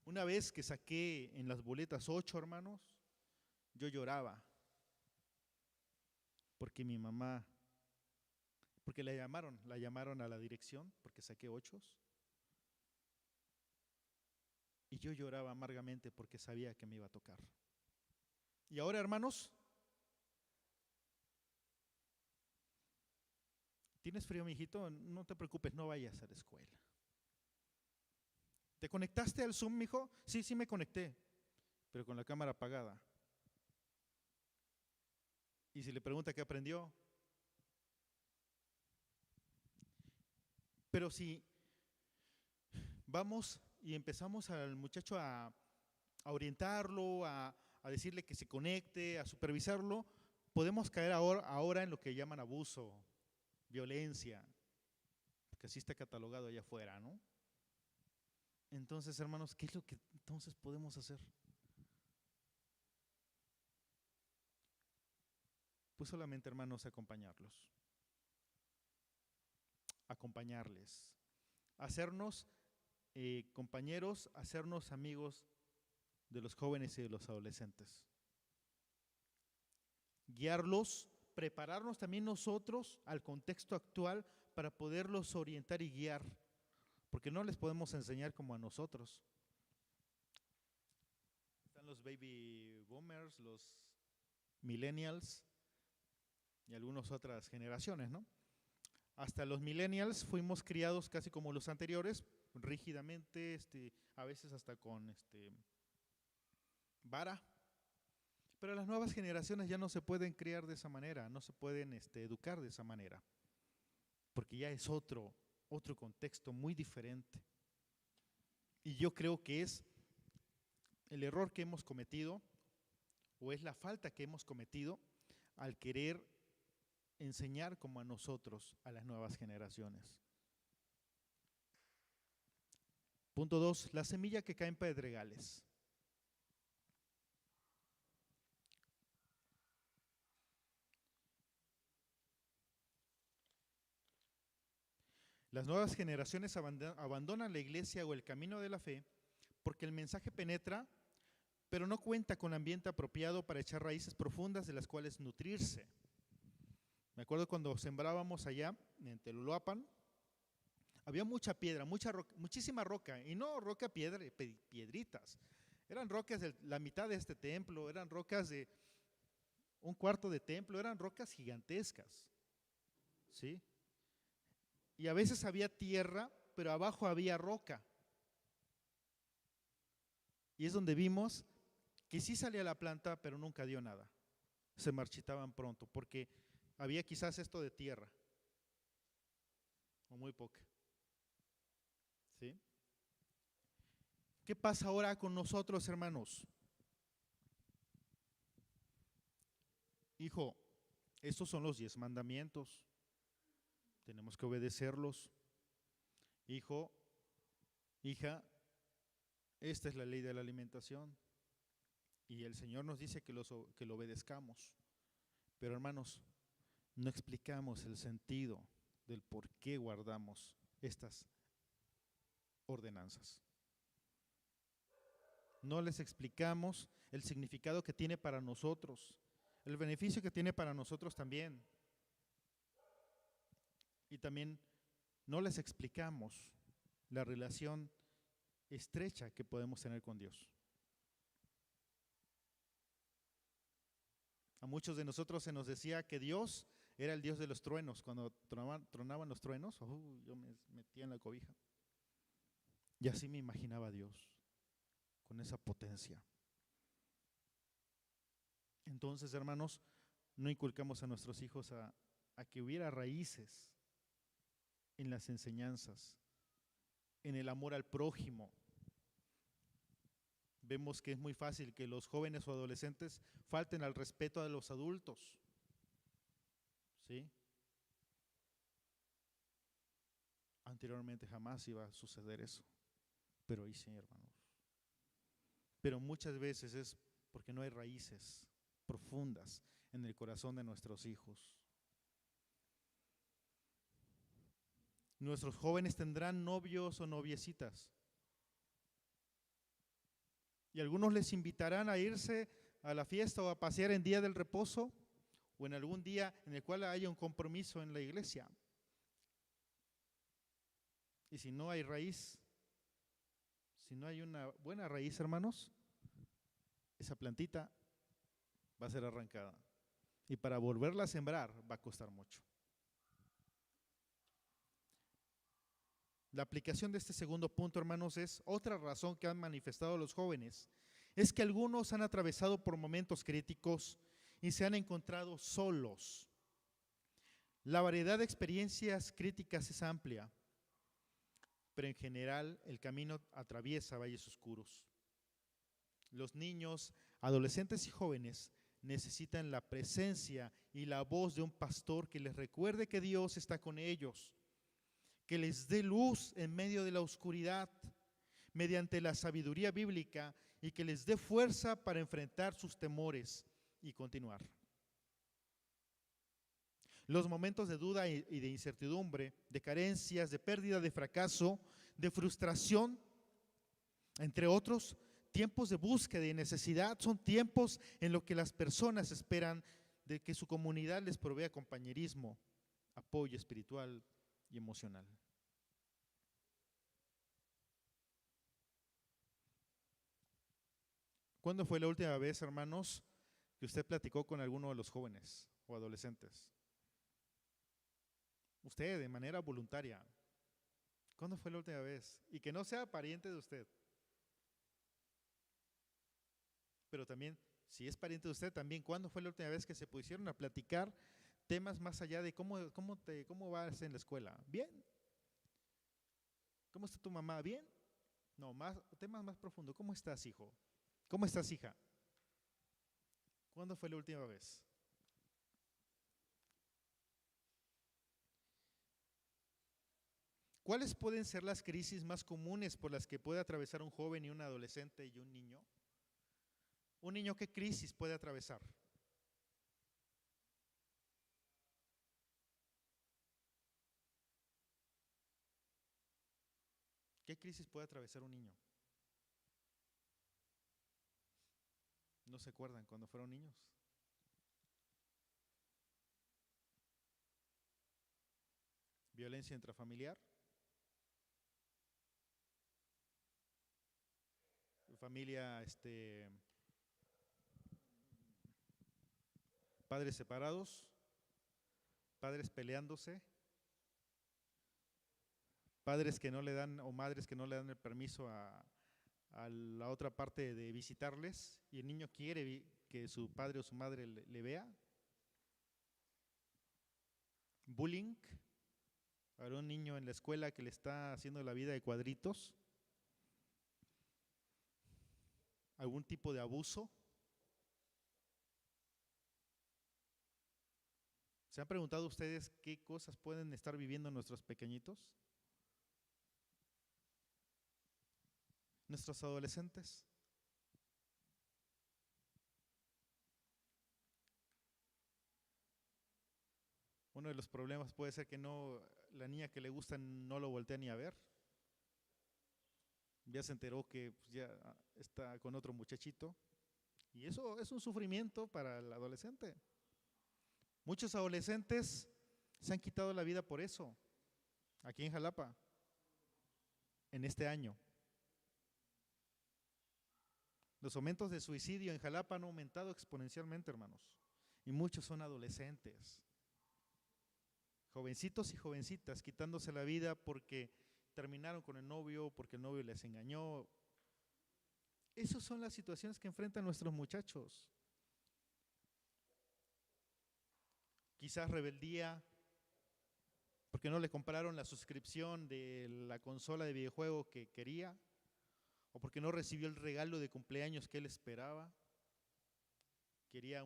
[SPEAKER 1] Una vez que saqué en las boletas 8, hermanos, yo lloraba porque mi mamá, porque la llamaron a la dirección porque saqué 8 y yo lloraba amargamente porque sabía que me iba a tocar. Y ahora, hermanos, ¿tienes frío, mijito? No te preocupes, no vayas a la escuela. ¿Te conectaste al Zoom, mijo? Sí, sí me conecté, pero con la cámara apagada. Y si le pregunta qué aprendió. Pero si vamos y empezamos al muchacho a orientarlo, a decirle que se conecte, a supervisarlo, podemos caer ahora en lo que llaman abuso, violencia, que así está catalogado allá afuera, ¿no? Entonces, hermanos, ¿qué es lo que entonces podemos hacer? Pues solamente, hermanos, acompañarles, hacernos compañeros, hacernos amigos de los jóvenes y de los adolescentes, guiarlos, prepararnos también nosotros al contexto actual para poderlos orientar y guiar, porque no les podemos enseñar como a nosotros. Están los baby boomers, los millennials y algunas otras generaciones, ¿no? Hasta los millennials fuimos criados casi como los anteriores, rígidamente, a veces hasta con vara. Pero las nuevas generaciones ya no se pueden criar de esa manera, no se pueden educar de esa manera, porque ya es otro contexto muy diferente. Y yo creo que es el error que hemos cometido, o es la falta que hemos cometido al querer enseñar como a nosotros a las nuevas generaciones. Punto 2, la semilla que cae en pedregales. Las nuevas generaciones abandonan la iglesia o el camino de la fe porque el mensaje penetra, pero no cuenta con ambiente apropiado para echar raíces profundas de las cuales nutrirse. Me acuerdo cuando sembrábamos allá en Teloloapan, había mucha piedra, muchísima roca, y no roca piedritas, eran rocas de la mitad de este templo, eran rocas de un cuarto de templo, eran rocas gigantescas, ¿sí? Y a veces había tierra, pero abajo había roca. Y es donde vimos que sí salía la planta, pero nunca dio nada. Se marchitaban pronto, porque había quizás esto de tierra, o muy poca. ¿Sí? ¿Qué pasa ahora con nosotros, hermanos? Hijo, Estos son los 10 mandamientos. Tenemos que obedecerlos. Hijo, hija, esta es la ley de la alimentación. Y el Señor nos dice que lo obedezcamos. Pero hermanos, no explicamos el sentido del por qué guardamos estas ordenanzas. No les explicamos el significado que tiene para nosotros, el beneficio que tiene para nosotros también. Y también no les explicamos la relación estrecha que podemos tener con Dios. A muchos de nosotros se nos decía que Dios era el Dios de los truenos. Cuando tronaban los truenos, yo me metía en la cobija. Y así me imaginaba a Dios, con esa potencia. Entonces, hermanos, no inculcamos a nuestros hijos a que hubiera raíces en las enseñanzas, en el amor al prójimo. Vemos que es muy fácil que los jóvenes o adolescentes falten al respeto de los adultos. ¿Sí? Anteriormente jamás iba a suceder eso, pero hoy sí, hermanos. Pero muchas veces es porque no hay raíces profundas en el corazón de nuestros hijos. Nuestros jóvenes tendrán novios o noviecitas. Y algunos les invitarán a irse a la fiesta o a pasear en día del reposo o en algún día en el cual haya un compromiso en la iglesia. Y si no hay raíz, si no hay una buena raíz, hermanos, esa plantita va a ser arrancada. Y para volverla a sembrar va a costar mucho. La aplicación de este segundo punto, hermanos, es otra razón que han manifestado los jóvenes. Es que algunos han atravesado por momentos críticos y se han encontrado solos. La variedad de experiencias críticas es amplia, pero en general el camino atraviesa valles oscuros. Los niños, adolescentes y jóvenes necesitan la presencia y la voz de un pastor que les recuerde que Dios está con ellos, que les dé luz en medio de la oscuridad mediante la sabiduría bíblica y que les dé fuerza para enfrentar sus temores y continuar. Los momentos de duda y de incertidumbre, de carencias, de pérdida, de fracaso, de frustración, entre otros, tiempos de búsqueda y necesidad, son tiempos en los que las personas esperan de que su comunidad les provea compañerismo, apoyo espiritual y emocional. ¿Cuándo fue la última vez, hermanos, que usted platicó con alguno de los jóvenes o adolescentes? Usted, de manera voluntaria. ¿Cuándo fue la última vez? Y que no sea pariente de usted. Pero también, si es pariente de usted, también, ¿cuándo fue la última vez que se pusieron a platicar temas más allá de cómo vas en la escuela? ¿Bien? ¿Cómo está tu mamá? ¿Bien? No, temas más profundos. ¿Cómo estás, hijo? ¿Cómo estás, hija? ¿Cuándo fue la última vez? ¿Cuáles pueden ser las crisis más comunes por las que puede atravesar un joven y un adolescente y un niño? ¿Un niño qué crisis puede atravesar? ¿Qué crisis puede atravesar un niño? ¿No se acuerdan cuando fueron niños? ¿Violencia intrafamiliar? ¿Familia, padres separados? ¿Padres peleándose? ¿Padres que no le dan o madres que no le dan el permiso a la otra parte de visitarles y el niño quiere que su padre o su madre le vea? ¿Bullying? ¿Habrá un niño en la escuela que le está haciendo la vida de cuadritos? ¿Algún tipo de abuso? ¿Se han preguntado ustedes qué cosas pueden estar viviendo nuestros pequeñitos? Nuestros adolescentes. Uno de los problemas puede ser que la niña que le gusta no lo voltea ni a ver. Ya se enteró que pues, ya está con otro muchachito. Y eso es un sufrimiento para el adolescente. Muchos adolescentes se han quitado la vida por eso, aquí en Jalapa, en este año. Los aumentos de suicidio en Jalapa han aumentado exponencialmente, hermanos. Y muchos son adolescentes. Jovencitos y jovencitas quitándose la vida porque terminaron con el novio, porque el novio les engañó. Esas son las situaciones que enfrentan nuestros muchachos. Quizás rebeldía, porque no le compraron la suscripción de la consola de videojuego que quería, o porque no recibió el regalo de cumpleaños que él esperaba. Quería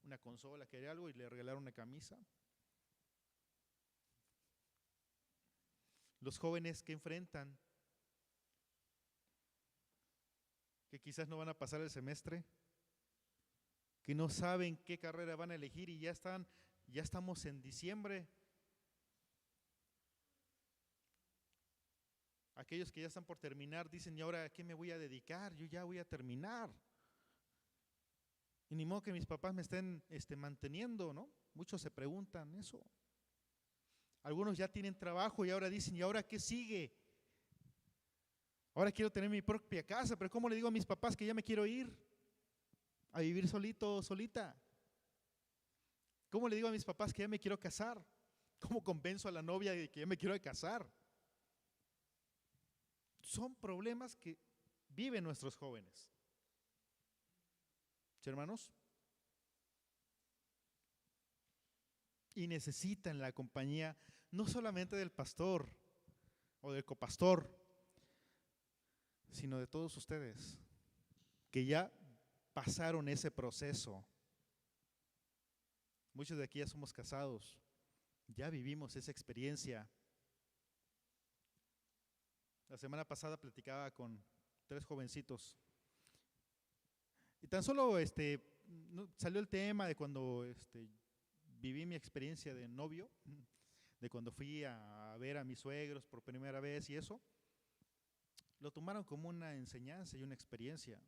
[SPEAKER 1] una consola, quería algo y le regalaron una camisa. Los jóvenes que enfrentan, que quizás no van a pasar el semestre, que no saben qué carrera van a elegir y ya estamos en diciembre. Aquellos que ya están por terminar dicen, ¿y ahora a qué me voy a dedicar? Yo ya voy a terminar. Y ni modo que mis papás me estén manteniendo, ¿no? Muchos se preguntan eso. Algunos ya tienen trabajo y ahora dicen, ¿y ahora qué sigue? Ahora quiero tener mi propia casa, pero ¿cómo le digo a mis papás que ya me quiero ir a vivir solito o solita? ¿Cómo le digo a mis papás que ya me quiero casar? ¿Cómo convenzo a la novia de que ya me quiero casar? Son problemas que viven nuestros jóvenes. ¿Sí, hermanos? Y necesitan la compañía no solamente del pastor o del copastor, sino de todos ustedes que ya pasaron ese proceso. Muchos de aquí ya somos casados, ya vivimos esa experiencia. La semana pasada platicaba con 3 jovencitos y tan solo salió el tema de cuando viví mi experiencia de novio, de cuando fui a ver a mis suegros por primera vez y eso. Lo tomaron como una enseñanza y una experiencia,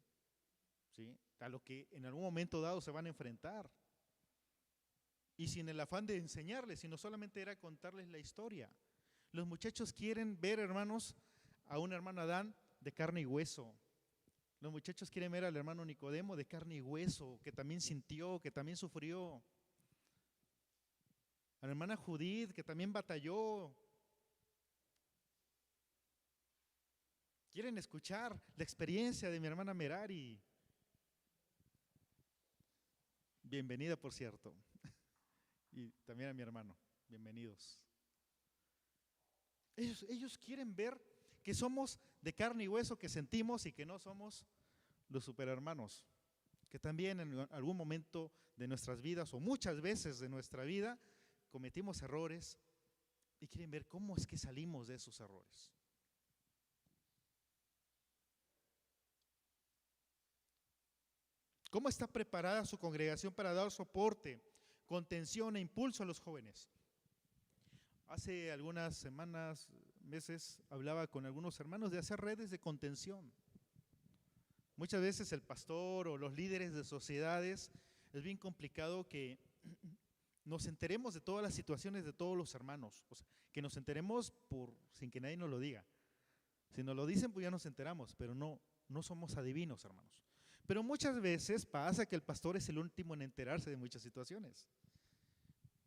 [SPEAKER 1] ¿sí? A lo que en algún momento dado se van a enfrentar. Y sin el afán de enseñarles, sino solamente era contarles la historia. Los muchachos quieren ver, hermanos, a un hermano Adán de carne y hueso. Los muchachos quieren ver al hermano Nicodemo de carne y hueso, que también sintió, que también sufrió. A la hermana Judith, que también batalló. Quieren escuchar la experiencia de mi hermana Merari. Bienvenida, por cierto. Y también a mi hermano. Bienvenidos. Ellos quieren ver que somos de carne y hueso, que sentimos y que no somos los superhermanos. Que también en algún momento de nuestras vidas o muchas veces de nuestra vida cometimos errores y quieren ver cómo es que salimos de esos errores. ¿Cómo está preparada su congregación para dar soporte, contención e impulso a los jóvenes? Hace algunas semanas, meses, hablaba con algunos hermanos de hacer redes de contención. Muchas veces el pastor o los líderes de sociedades es bien complicado que nos enteremos de todas las situaciones de todos los hermanos, o sea, que nos enteremos sin que nadie nos lo diga. Si nos lo dicen, pues ya nos enteramos, pero no somos adivinos, hermanos. Pero muchas veces pasa que el pastor es el último en enterarse de muchas situaciones.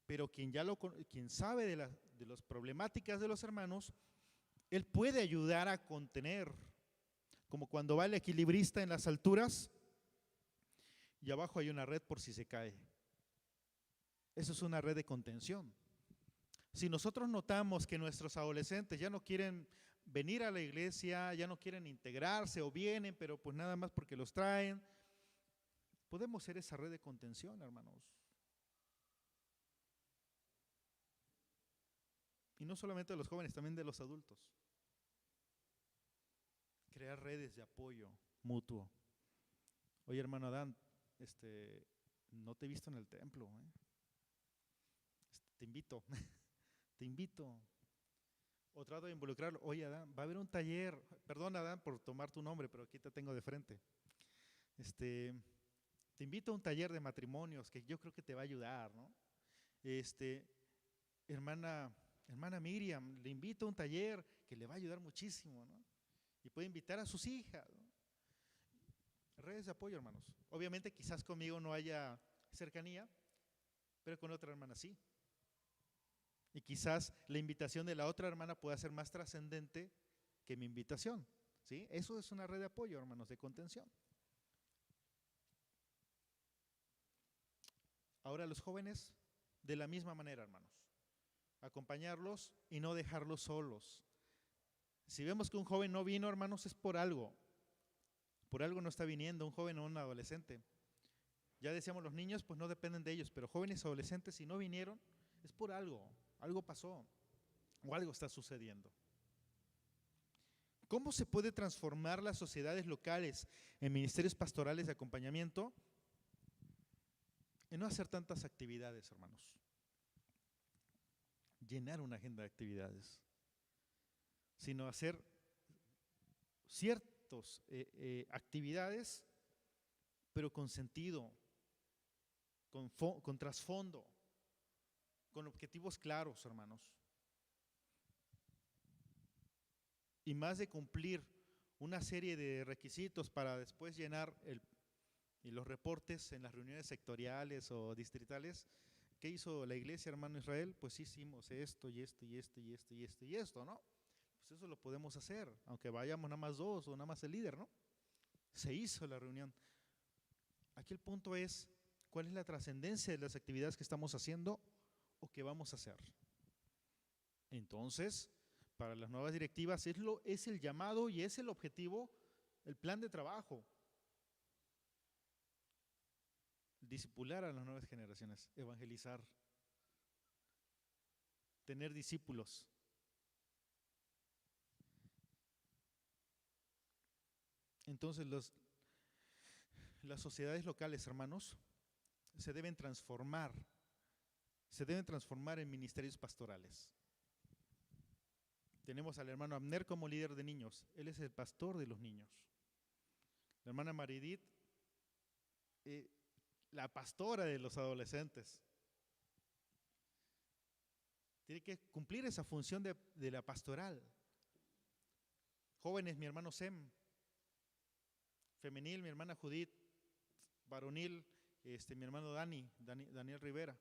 [SPEAKER 1] Pero quien sabe de las problemáticas de los hermanos, él puede ayudar a contener, como cuando va el equilibrista en las alturas y abajo hay una red por si se cae. Eso es una red de contención. Si nosotros notamos que nuestros adolescentes ya no quieren venir a la iglesia, ya no quieren integrarse o vienen, pero pues nada más porque los traen, podemos ser esa red de contención, hermanos. Y no solamente de los jóvenes, también de los adultos. Crear redes de apoyo mutuo. Oye, hermano Adán, no te he visto en el templo, ¿eh? Te invito, te invito. O trato de involucrarlo. Oye, Adán, va a haber un taller. Perdón, Adán, por tomar tu nombre, pero aquí te tengo de frente. Te invito a un taller de matrimonios que yo creo que te va a ayudar, ¿no? Hermana Miriam, le invito a un taller que le va a ayudar muchísimo, ¿no? Y puede invitar a sus hijas, ¿no? Redes de apoyo, hermanos. Obviamente quizás conmigo no haya cercanía, pero con otra hermana sí. Y quizás la invitación de la otra hermana pueda ser más trascendente que mi invitación, ¿sí? Eso es una red de apoyo, hermanos, de contención. Ahora los jóvenes, de la misma manera, hermanos. Acompañarlos y no dejarlos solos. Si vemos que un joven no vino, hermanos, es por algo. Por algo no está viniendo un joven o un adolescente. Ya decíamos, los niños pues no dependen de ellos, pero jóvenes o adolescentes, si no vinieron, es por algo. Algo pasó o algo está sucediendo. ¿Cómo se puede transformar las sociedades locales en ministerios pastorales de acompañamiento? En no hacer tantas actividades, hermanos. Llenar una agenda de actividades, sino hacer ciertas actividades, pero con sentido, con trasfondo, con objetivos claros, hermanos. Y más de cumplir una serie de requisitos para después llenar y los reportes en las reuniones sectoriales o distritales. ¿Qué hizo la iglesia, hermano Israel? Pues hicimos esto y esto y esto y esto y esto y esto, ¿no? Pues eso lo podemos hacer, aunque vayamos nada más dos o nada más el líder, ¿no? Se hizo la reunión. Aquí el punto es, ¿cuál es la trascendencia de las actividades que estamos haciendo o que vamos a hacer? Entonces, para las nuevas directivas es el llamado y es el objetivo, el plan de trabajo. Discipular a las nuevas generaciones, evangelizar, tener discípulos. Entonces las sociedades locales, hermanos, se deben transformar en ministerios pastorales. Tenemos al hermano Abner como líder de niños, él es el pastor de los niños. La hermana Maridit, la pastora de los adolescentes. Tiene que cumplir esa función de la pastoral. Jóvenes, mi hermano Sem. Femenil, mi hermana Judith. Varonil, mi hermano Daniel Rivera.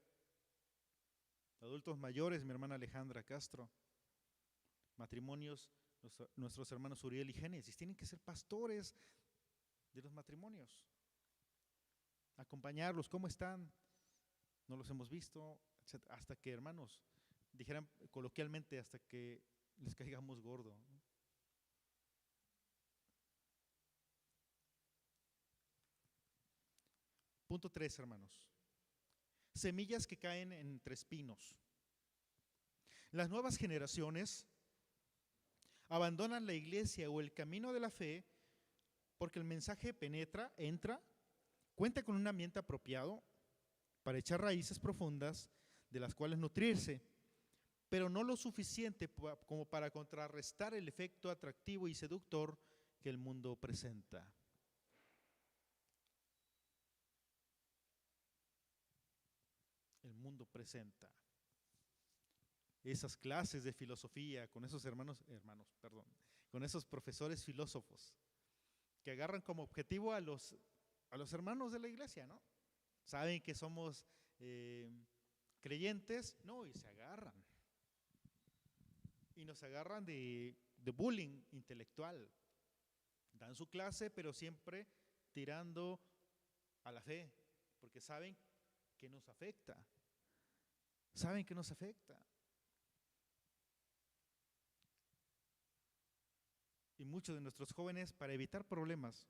[SPEAKER 1] Adultos mayores, mi hermana Alejandra Castro. Matrimonios, nuestros hermanos Uriel y Génesis. Tienen que ser pastores de los matrimonios. Acompañarlos, ¿cómo están? No los hemos visto, hasta que, hermanos, dijeran coloquialmente, hasta que les caigamos gordo. Punto 3, hermanos. Semillas que caen entre espinos. Las nuevas generaciones abandonan la iglesia o el camino de la fe porque el mensaje entra, cuenta con un ambiente apropiado para echar raíces profundas de las cuales nutrirse, pero no lo suficiente como para contrarrestar el efecto atractivo y seductor que el mundo presenta. El mundo presenta esas clases de filosofía con esos con esos profesores filósofos que agarran como objetivo a los hermanos de la iglesia, ¿no? Saben que somos creyentes, no, y se agarran. Y nos agarran de bullying intelectual. Dan su clase, pero siempre tirando a la fe, porque saben que nos afecta. Saben que nos afecta. Y muchos de nuestros jóvenes, para evitar problemas,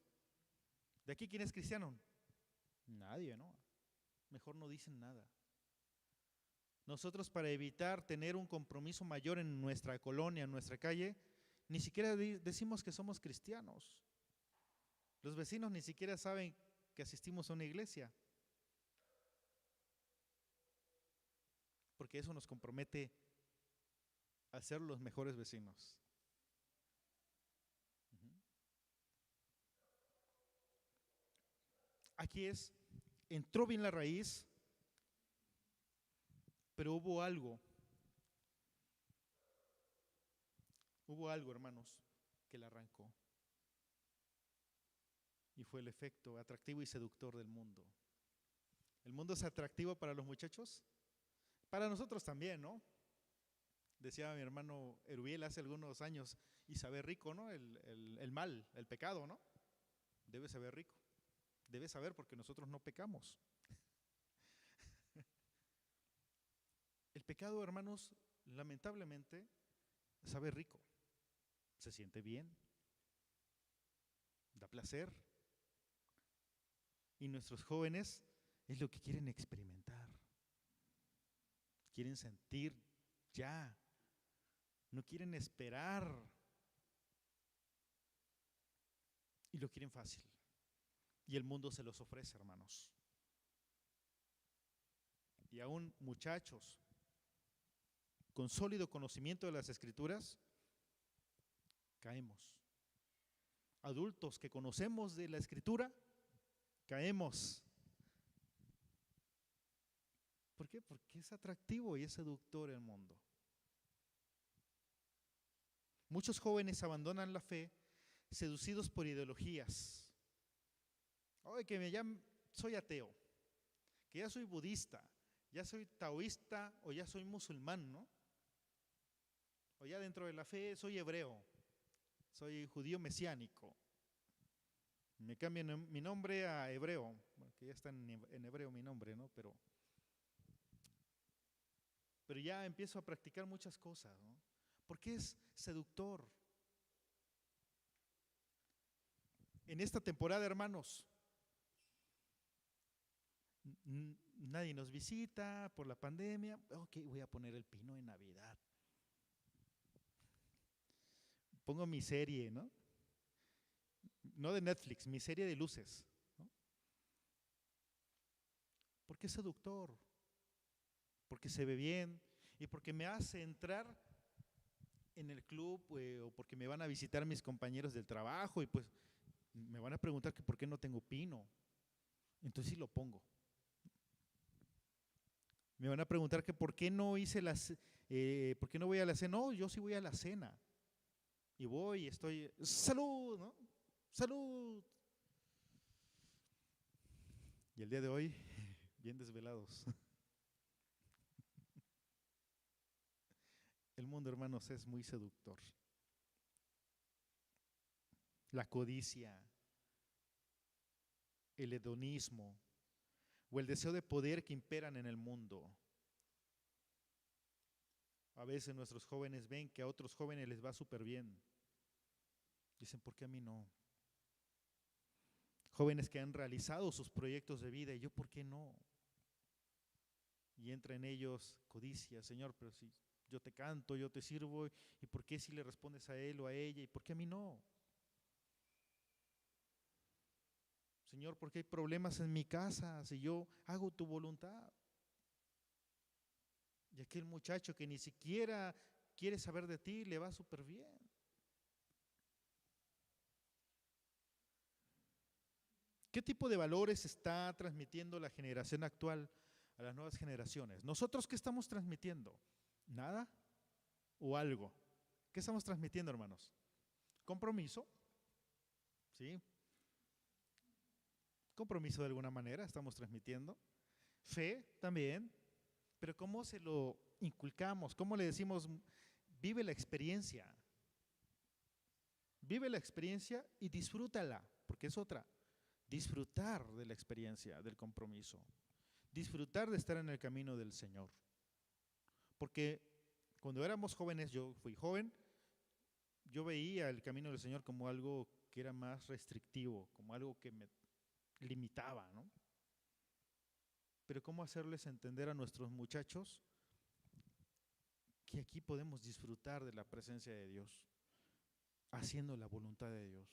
[SPEAKER 1] ¿de aquí quién es cristiano? Nadie, ¿no? Mejor no dicen nada. Nosotros, para evitar tener un compromiso mayor en nuestra colonia, en nuestra calle, ni siquiera decimos que somos cristianos. Los vecinos ni siquiera saben que asistimos a una iglesia, porque eso nos compromete a ser los mejores vecinos. Aquí entró bien la raíz, pero hubo algo, hermanos, que la arrancó. Y fue el efecto atractivo y seductor del mundo. ¿El mundo es atractivo para los muchachos? Para nosotros también, ¿no? Decía mi hermano Erubiel hace algunos años, y saber rico, ¿no? El mal, el pecado, ¿no? Debe saber rico. Debe saber porque nosotros no pecamos. El pecado, hermanos, lamentablemente, sabe rico. Se siente bien. Da placer. Y nuestros jóvenes es lo que quieren experimentar. Quieren sentir ya. No quieren esperar. Y lo quieren fácil. Y el mundo se los ofrece, hermanos. Y aún muchachos con sólido conocimiento de las Escrituras, caemos. Adultos que conocemos de la Escritura, caemos. ¿Por qué? Porque es atractivo y es seductor el mundo. Muchos jóvenes abandonan la fe seducidos por ideologías. Oye, que ya soy ateo, que ya soy budista, ya soy taoísta o ya soy musulmán, ¿no? O ya dentro de la fe soy hebreo, soy judío mesiánico. Me cambian mi nombre a hebreo, que ya está en hebreo mi nombre, ¿no? Pero ya empiezo a practicar muchas cosas, ¿no? Porque es seductor. En esta temporada, hermanos, nadie nos visita por la pandemia. Ok, voy a poner el pino en Navidad. Pongo mi serie, ¿no? No de Netflix, mi serie de luces, ¿no? Porque es seductor, porque se ve bien y porque me hace entrar en el club, o porque me van a visitar mis compañeros del trabajo y pues me van a preguntar que por qué no tengo pino. Entonces sí lo pongo. Me van a preguntar que por qué no hice por qué no voy a la cena. No, yo sí voy a la cena. Y voy y estoy, ¡salud!, ¿no? ¡Salud! Y el día de hoy, bien desvelados. El mundo, hermanos, es muy seductor. La codicia, el hedonismo o el deseo de poder que imperan en el mundo. A veces nuestros jóvenes ven que a otros jóvenes les va súper bien. Dicen, ¿por qué a mí no? Jóvenes que han realizado sus proyectos de vida, y yo, ¿por qué no? Y entra en ellos codicia. Señor, pero si yo te canto, yo te sirvo, ¿y por qué si le respondes a él o a ella? ¿Y por qué a mí no? Señor, ¿por qué hay problemas en mi casa si yo hago tu voluntad? Y aquel muchacho que ni siquiera quiere saber de ti, le va súper bien. ¿Qué tipo de valores está transmitiendo la generación actual a las nuevas generaciones? ¿Nosotros qué estamos transmitiendo? ¿Nada o algo? ¿Qué estamos transmitiendo, hermanos? Compromiso, ¿sí? Compromiso de alguna manera estamos transmitiendo. Fe también, pero ¿cómo se lo inculcamos? ¿Cómo le decimos, vive la experiencia? Vive la experiencia y disfrútala, porque es otra. Disfrutar de la experiencia, del compromiso. Disfrutar de estar en el camino del Señor. Porque cuando éramos jóvenes, yo fui joven, yo veía el camino del Señor como algo que era más restrictivo, como algo que me limitaba, ¿no? Pero ¿cómo hacerles entender a nuestros muchachos que aquí podemos disfrutar de la presencia de Dios, haciendo la voluntad de Dios.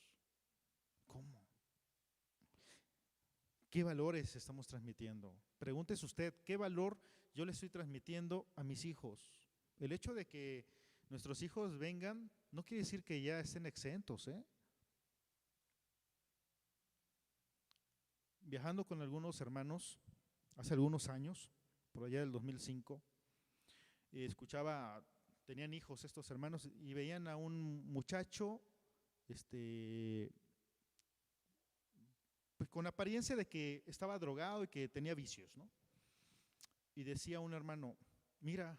[SPEAKER 1] ¿Cómo? ¿Qué valores estamos transmitiendo? Pregúntese usted, ¿qué valor yo le estoy transmitiendo a mis hijos? El hecho de que nuestros hijos vengan no quiere decir que ya estén exentos, ¿eh? Viajando con algunos hermanos hace algunos años, por allá del 2005, escuchaba, tenían hijos estos hermanos y veían a un muchacho, pues con apariencia de que estaba drogado y que tenía vicios, ¿no? Y decía un hermano, mira,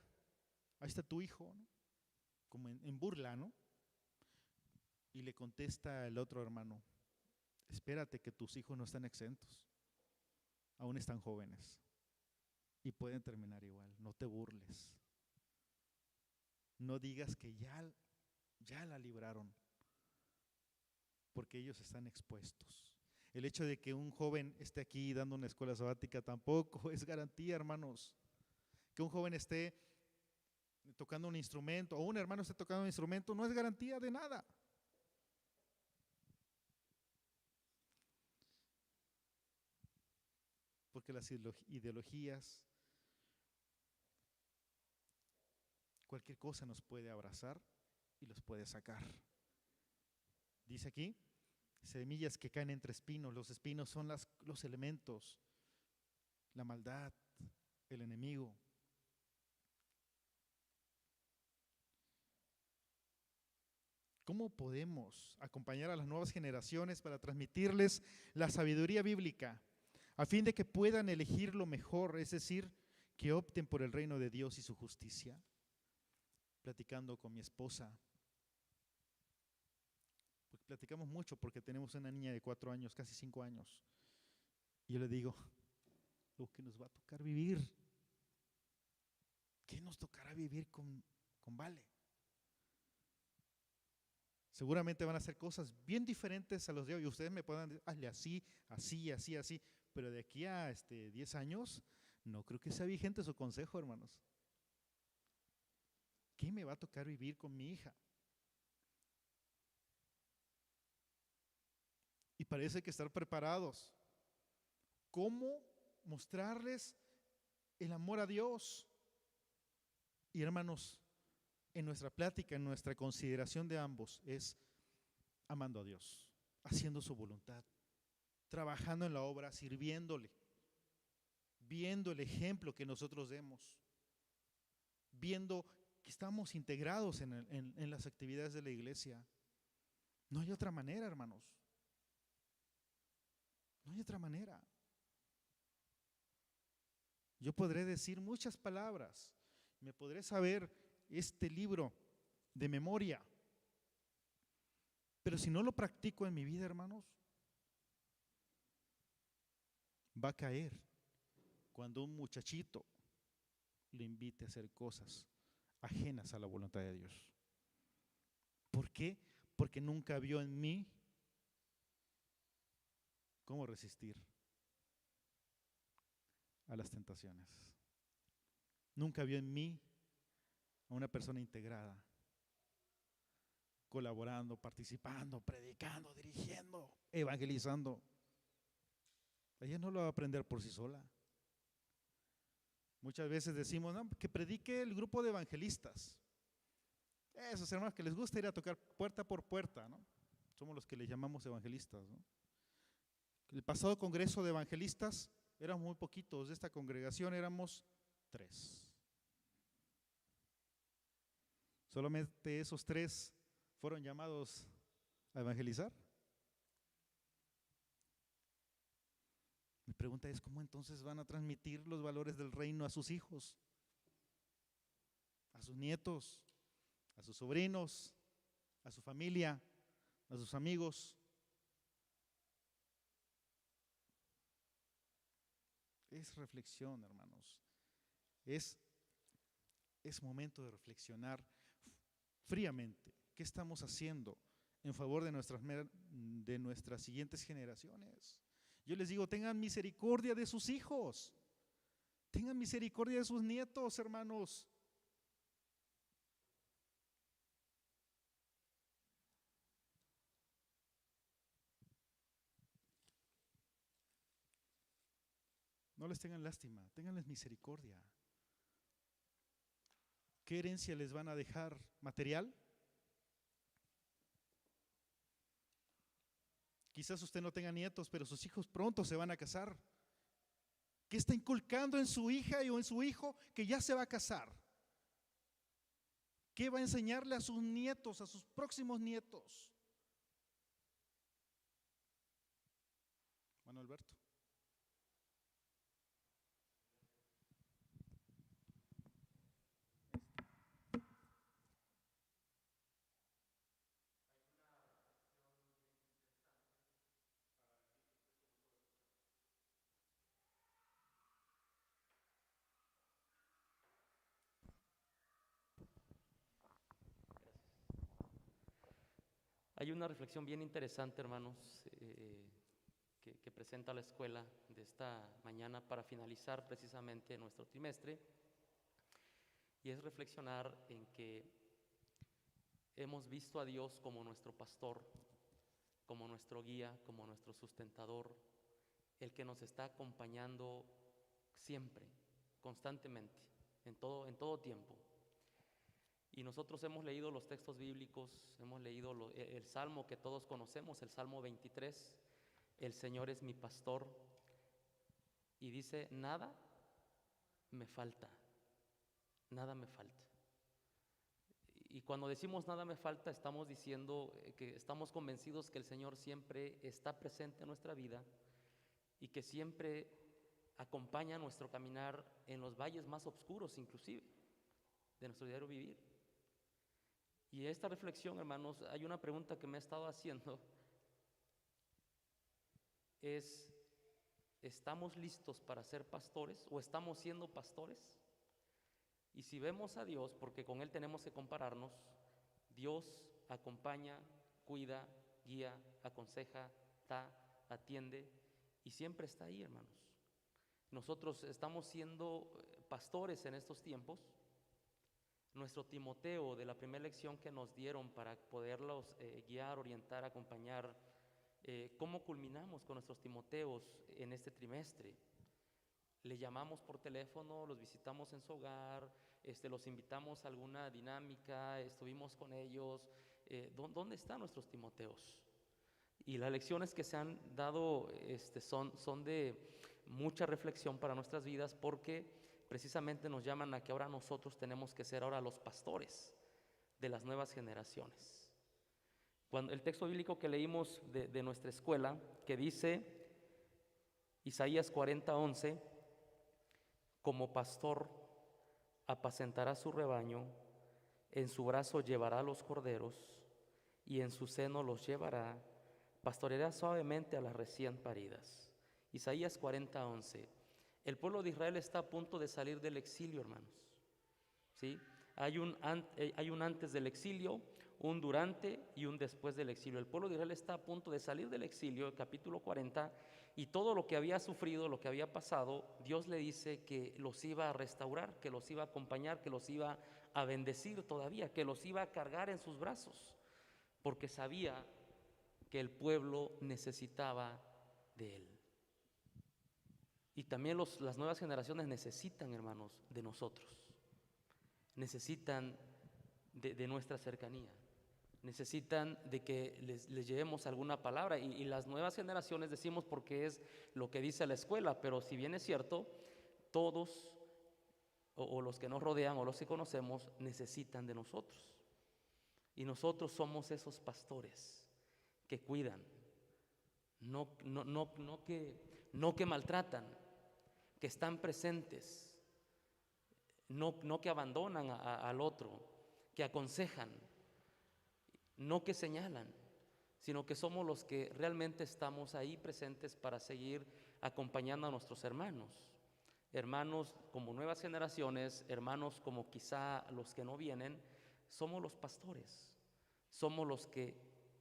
[SPEAKER 1] ahí está tu hijo, ¿no? Como en burla, ¿no? Y le contesta el otro hermano, espérate que tus hijos no están exentos, aún están jóvenes y pueden terminar igual, no te burles, no digas que ya la libraron, porque ellos están expuestos. El hecho de que un joven esté aquí dando una escuela sabática tampoco es garantía, hermanos. Que un joven esté tocando un instrumento o un hermano esté tocando un instrumento no es garantía de nada. Porque las ideologías, cualquier cosa nos puede abrazar y los puede sacar. Dice aquí, semillas que caen entre espinos. Los espinos son los elementos, la maldad, el enemigo. ¿Cómo podemos acompañar a las nuevas generaciones para transmitirles la sabiduría bíblica a fin de que puedan elegir lo mejor, es decir, que opten por el reino de Dios y su justicia? Platicando con mi esposa, porque platicamos mucho porque tenemos una niña de 4 años, casi 5 años, y yo le digo, lo que nos va a tocar vivir, ¿qué nos tocará vivir con Vale? Seguramente van a hacer cosas bien diferentes a los de hoy. Ustedes me puedan decir, hazle así, así, así, así. Pero de aquí a 10 años, no creo que sea vigente su consejo, hermanos. ¿Qué me va a tocar vivir con mi hija? Y parece que estar preparados. ¿Cómo mostrarles el amor a Dios? Y hermanos, en nuestra plática, en nuestra consideración de ambos, es amando a Dios, haciendo su voluntad, trabajando en la obra, sirviéndole, viendo el ejemplo que nosotros demos, viendo que estamos integrados en las actividades de la iglesia. No hay otra manera, hermanos. No hay otra manera. Yo podré decir muchas palabras, me podré saber este libro de memoria, pero si no lo practico en mi vida, hermanos, va a caer cuando un muchachito le invite a hacer cosas ajenas a la voluntad de Dios. ¿Por qué? Porque nunca vio en mí cómo resistir a las tentaciones. Nunca vio en mí a una persona integrada, colaborando, participando, predicando, dirigiendo, evangelizando. Ella no lo va a aprender por sí sola. Muchas veces decimos, no, que predique el grupo de evangelistas. Esos hermanos que les gusta ir a tocar puerta por puerta, ¿no? Somos los que les llamamos evangelistas, ¿no? El pasado congreso de evangelistas éramos muy poquitos, de esta congregación éramos 3. Solamente esos 3 fueron llamados a evangelizar. Mi pregunta es, ¿cómo entonces van a transmitir los valores del reino a sus hijos, a sus nietos, a sus sobrinos, a su familia, a sus amigos? Es reflexión, hermanos. Es momento de reflexionar fríamente. ¿Qué estamos haciendo en favor de nuestras siguientes generaciones? Yo les digo, tengan misericordia de sus hijos, tengan misericordia de sus nietos, hermanos. No les tengan lástima, ténganles misericordia. ¿Qué herencia les van a dejar? ¿Material? Quizás usted no tenga nietos, pero sus hijos pronto se van a casar. ¿Qué está inculcando en su hija o en su hijo que ya se va a casar? ¿Qué va a enseñarle a sus nietos, a sus próximos nietos? Manuel Alberto.
[SPEAKER 2] Hay una reflexión bien interesante, hermanos, que presenta la escuela de esta mañana para finalizar precisamente nuestro trimestre, y es reflexionar en que hemos visto a Dios como nuestro pastor, como nuestro guía, como nuestro sustentador, el que nos está acompañando siempre, constantemente, en todo tiempo. Y nosotros hemos leído los textos bíblicos, hemos leído el Salmo que todos conocemos, el Salmo 23, el Señor es mi pastor, y dice, nada me falta, nada me falta. Y cuando decimos nada me falta, estamos diciendo que estamos convencidos que el Señor siempre está presente en nuestra vida y que siempre acompaña nuestro caminar en los valles más oscuros, inclusive, de nuestro diario vivir. Y esta reflexión, hermanos, hay una pregunta que me he estado haciendo, es, ¿estamos listos para ser pastores o estamos siendo pastores? Y si vemos a Dios, porque con Él tenemos que compararnos, Dios acompaña, cuida, guía, aconseja, da, atiende y siempre está ahí, hermanos. Nosotros estamos siendo pastores en estos tiempos. Nuestro Timoteo de la primera lección que nos dieron para poderlos guiar, orientar, acompañar, ¿cómo culminamos con nuestros Timoteos en este trimestre? Le llamamos por teléfono, los visitamos en su hogar, los invitamos a alguna dinámica, estuvimos con ellos. ¿Dónde están nuestros Timoteos? Y las lecciones que se han dado son de mucha reflexión para nuestras vidas, porque precisamente nos llaman a que ahora nosotros tenemos que ser ahora los pastores de las nuevas generaciones. Cuando el texto bíblico que leímos de nuestra escuela, que dice Isaías 40:11, como pastor apacentará su rebaño, en su brazo llevará los corderos y en su seno los llevará, pastoreará suavemente a las recién paridas. Isaías 40:11. El pueblo de Israel está a punto de salir del exilio, hermanos. ¿Sí? Hay un antes del exilio, un durante y un después del exilio. El pueblo de Israel está a punto de salir del exilio, el capítulo 40, y todo lo que había sufrido, lo que había pasado, Dios le dice que los iba a restaurar, que los iba a acompañar, que los iba a bendecir todavía, que los iba a cargar en sus brazos, porque sabía que el pueblo necesitaba de Él. Y también las nuevas generaciones necesitan, hermanos, de nosotros. Necesitan de nuestra cercanía. Necesitan de que les llevemos alguna palabra. Y las nuevas generaciones decimos porque es lo que dice la escuela, pero si bien es cierto, todos o los que nos rodean o los que conocemos necesitan de nosotros. Y nosotros somos esos pastores que cuidan, no que maltratan, que están presentes, no que abandonan al otro, que aconsejan, no que señalan, sino que somos los que realmente estamos ahí presentes para seguir acompañando a nuestros hermanos. Hermanos como nuevas generaciones, hermanos como quizá los que no vienen, somos los pastores, somos los que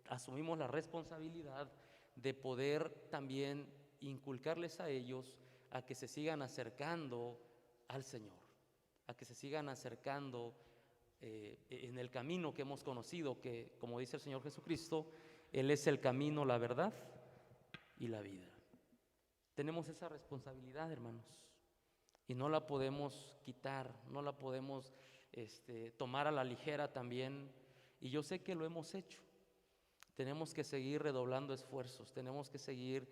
[SPEAKER 2] asumimos la responsabilidad de poder también inculcarles a ellos a que se sigan acercando al Señor, a que se sigan acercando en el camino que hemos conocido, que como dice el Señor Jesucristo, Él es el camino, la verdad y la vida. Tenemos esa responsabilidad, hermanos, y no la podemos quitar, no la podemos tomar a la ligera también. Y yo sé que lo hemos hecho. Tenemos que seguir redoblando esfuerzos, tenemos que seguir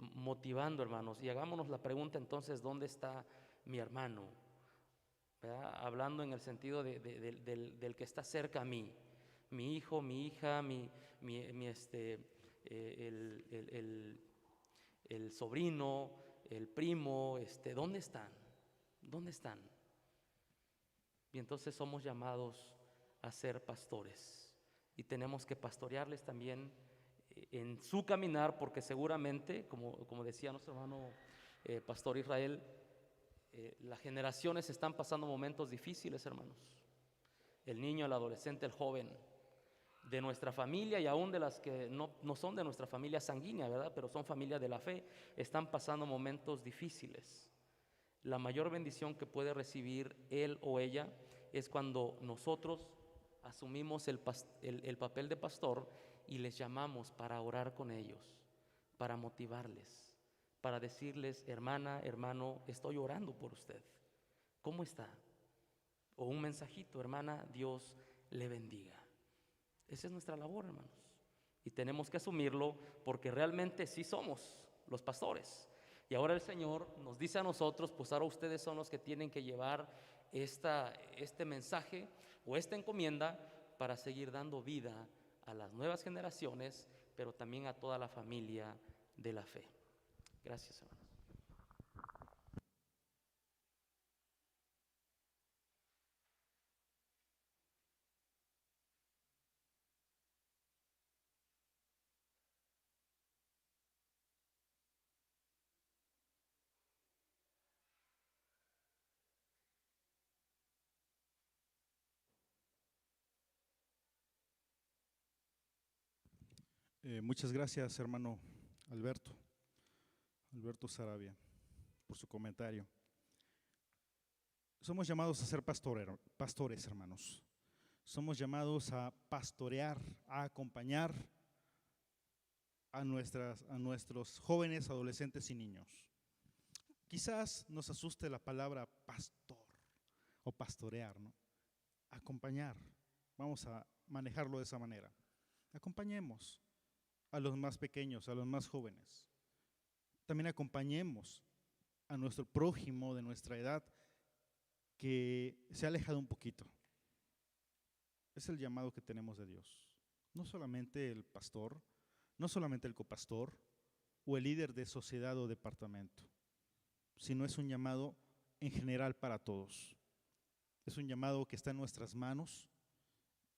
[SPEAKER 2] motivando, hermanos. Y hagámonos la pregunta entonces, ¿dónde está mi hermano? ¿Verdad? Hablando en el sentido del que está cerca a mí, mi hijo, mi hija, el sobrino, el primo, ¿dónde están? ¿Dónde están? Y entonces somos llamados a ser pastores y tenemos que pastorearles también en su caminar, porque seguramente, como decía nuestro hermano Pastor Israel, las generaciones están pasando momentos difíciles, hermanos. El niño, el adolescente, el joven de nuestra familia y aún de las que no son de nuestra familia sanguínea, ¿verdad? Pero son familia de la fe, están pasando momentos difíciles. La mayor bendición que puede recibir él o ella es cuando nosotros asumimos el papel de pastor y les llamamos para orar con ellos, para motivarles, para decirles: hermana, hermano, estoy orando por usted, ¿cómo está? O un mensajito: hermana, Dios le bendiga. Esa es nuestra labor, hermanos, y tenemos que asumirlo, porque realmente sí somos los pastores. Y ahora el Señor nos dice a nosotros: pues ahora ustedes son los que tienen que llevar este mensaje o esta encomienda para seguir dando vida a las nuevas generaciones, pero también a toda la familia de la fe. Gracias, hermanos.
[SPEAKER 1] Muchas gracias, hermano Alberto Sarabia, por su comentario. Somos llamados a ser pastores, hermanos. Somos llamados a pastorear, a acompañar a nuestros jóvenes, adolescentes y niños. Quizás nos asuste la palabra pastor o pastorear, ¿no? Acompañar. Vamos a manejarlo de esa manera. Acompañemos a los más pequeños, a los más jóvenes. También acompañemos a nuestro prójimo de nuestra edad que se ha alejado un poquito. Es el llamado que tenemos de Dios. No solamente el pastor, no solamente el copastor o el líder de sociedad o departamento, sino es un llamado en general para todos. Es un llamado que está en nuestras manos,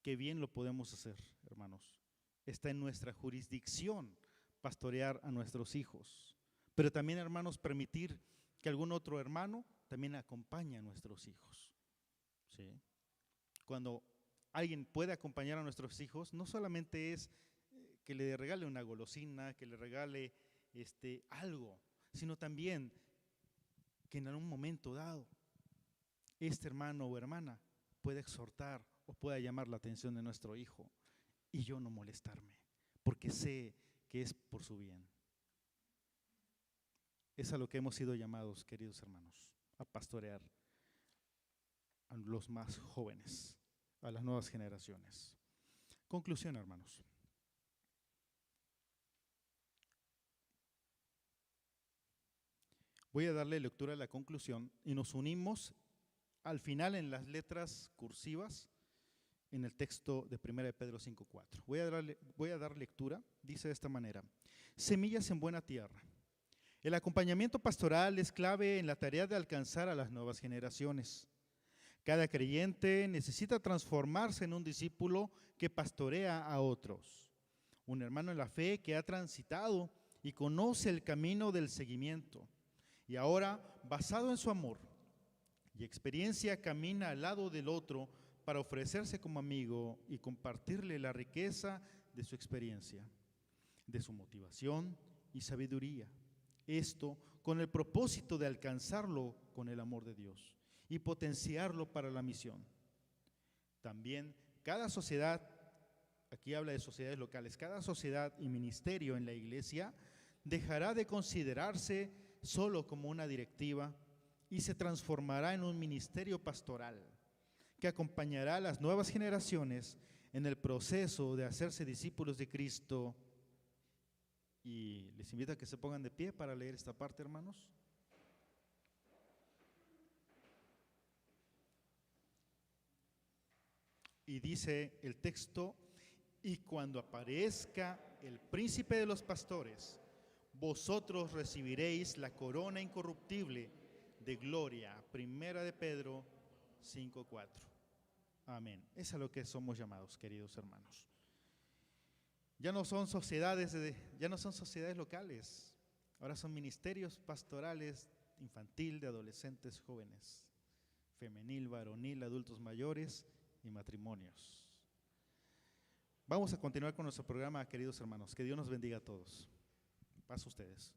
[SPEAKER 1] que bien lo podemos hacer, hermanos. Está en nuestra jurisdicción pastorear a nuestros hijos, pero también, hermanos, permitir que algún otro hermano también acompañe a nuestros hijos. ¿Sí? Cuando alguien puede acompañar a nuestros hijos, no solamente es que le regale una golosina, que le regale algo, sino también que en algún momento dado este hermano o hermana pueda exhortar o pueda llamar la atención de nuestro hijo y yo no molestarme, porque sé que es por su bien. Es a lo que hemos sido llamados, queridos hermanos, a pastorear a los más jóvenes, a las nuevas generaciones. Conclusión, hermanos. Voy a darle lectura a la conclusión y nos unimos al final en las letras cursivas en el texto de 1 de Pedro 5:4. Voy a dar lectura, dice de esta manera: semillas en buena tierra. El acompañamiento pastoral es clave en la tarea de alcanzar a las nuevas generaciones. Cada creyente necesita transformarse en un discípulo que pastorea a otros, un hermano en la fe que ha transitado y conoce el camino del seguimiento, y ahora, basado en su amor y experiencia, camina al lado del otro para ofrecerse como amigo y compartirle la riqueza de su experiencia, de su motivación y sabiduría. Esto con el propósito de alcanzarlo con el amor de Dios y potenciarlo para la misión. También cada sociedad, aquí habla de sociedades locales, cada sociedad y ministerio en la iglesia dejará de considerarse solo como una directiva y se transformará en un ministerio pastoral que acompañará a las nuevas generaciones en el proceso de hacerse discípulos de Cristo. Y les invito a que se pongan de pie para leer esta parte, hermanos. Y dice el texto: y cuando aparezca el príncipe de los pastores, vosotros recibiréis la corona incorruptible de gloria. Primera de Pedro 5:4. Amén. Es a lo que somos llamados, queridos hermanos. Ya no son sociedades locales, ahora son ministerios pastorales, infantil, de adolescentes, jóvenes, femenil, varonil, adultos mayores y matrimonios. Vamos a continuar con nuestro programa, queridos hermanos. Que Dios nos bendiga a todos. Paz a ustedes.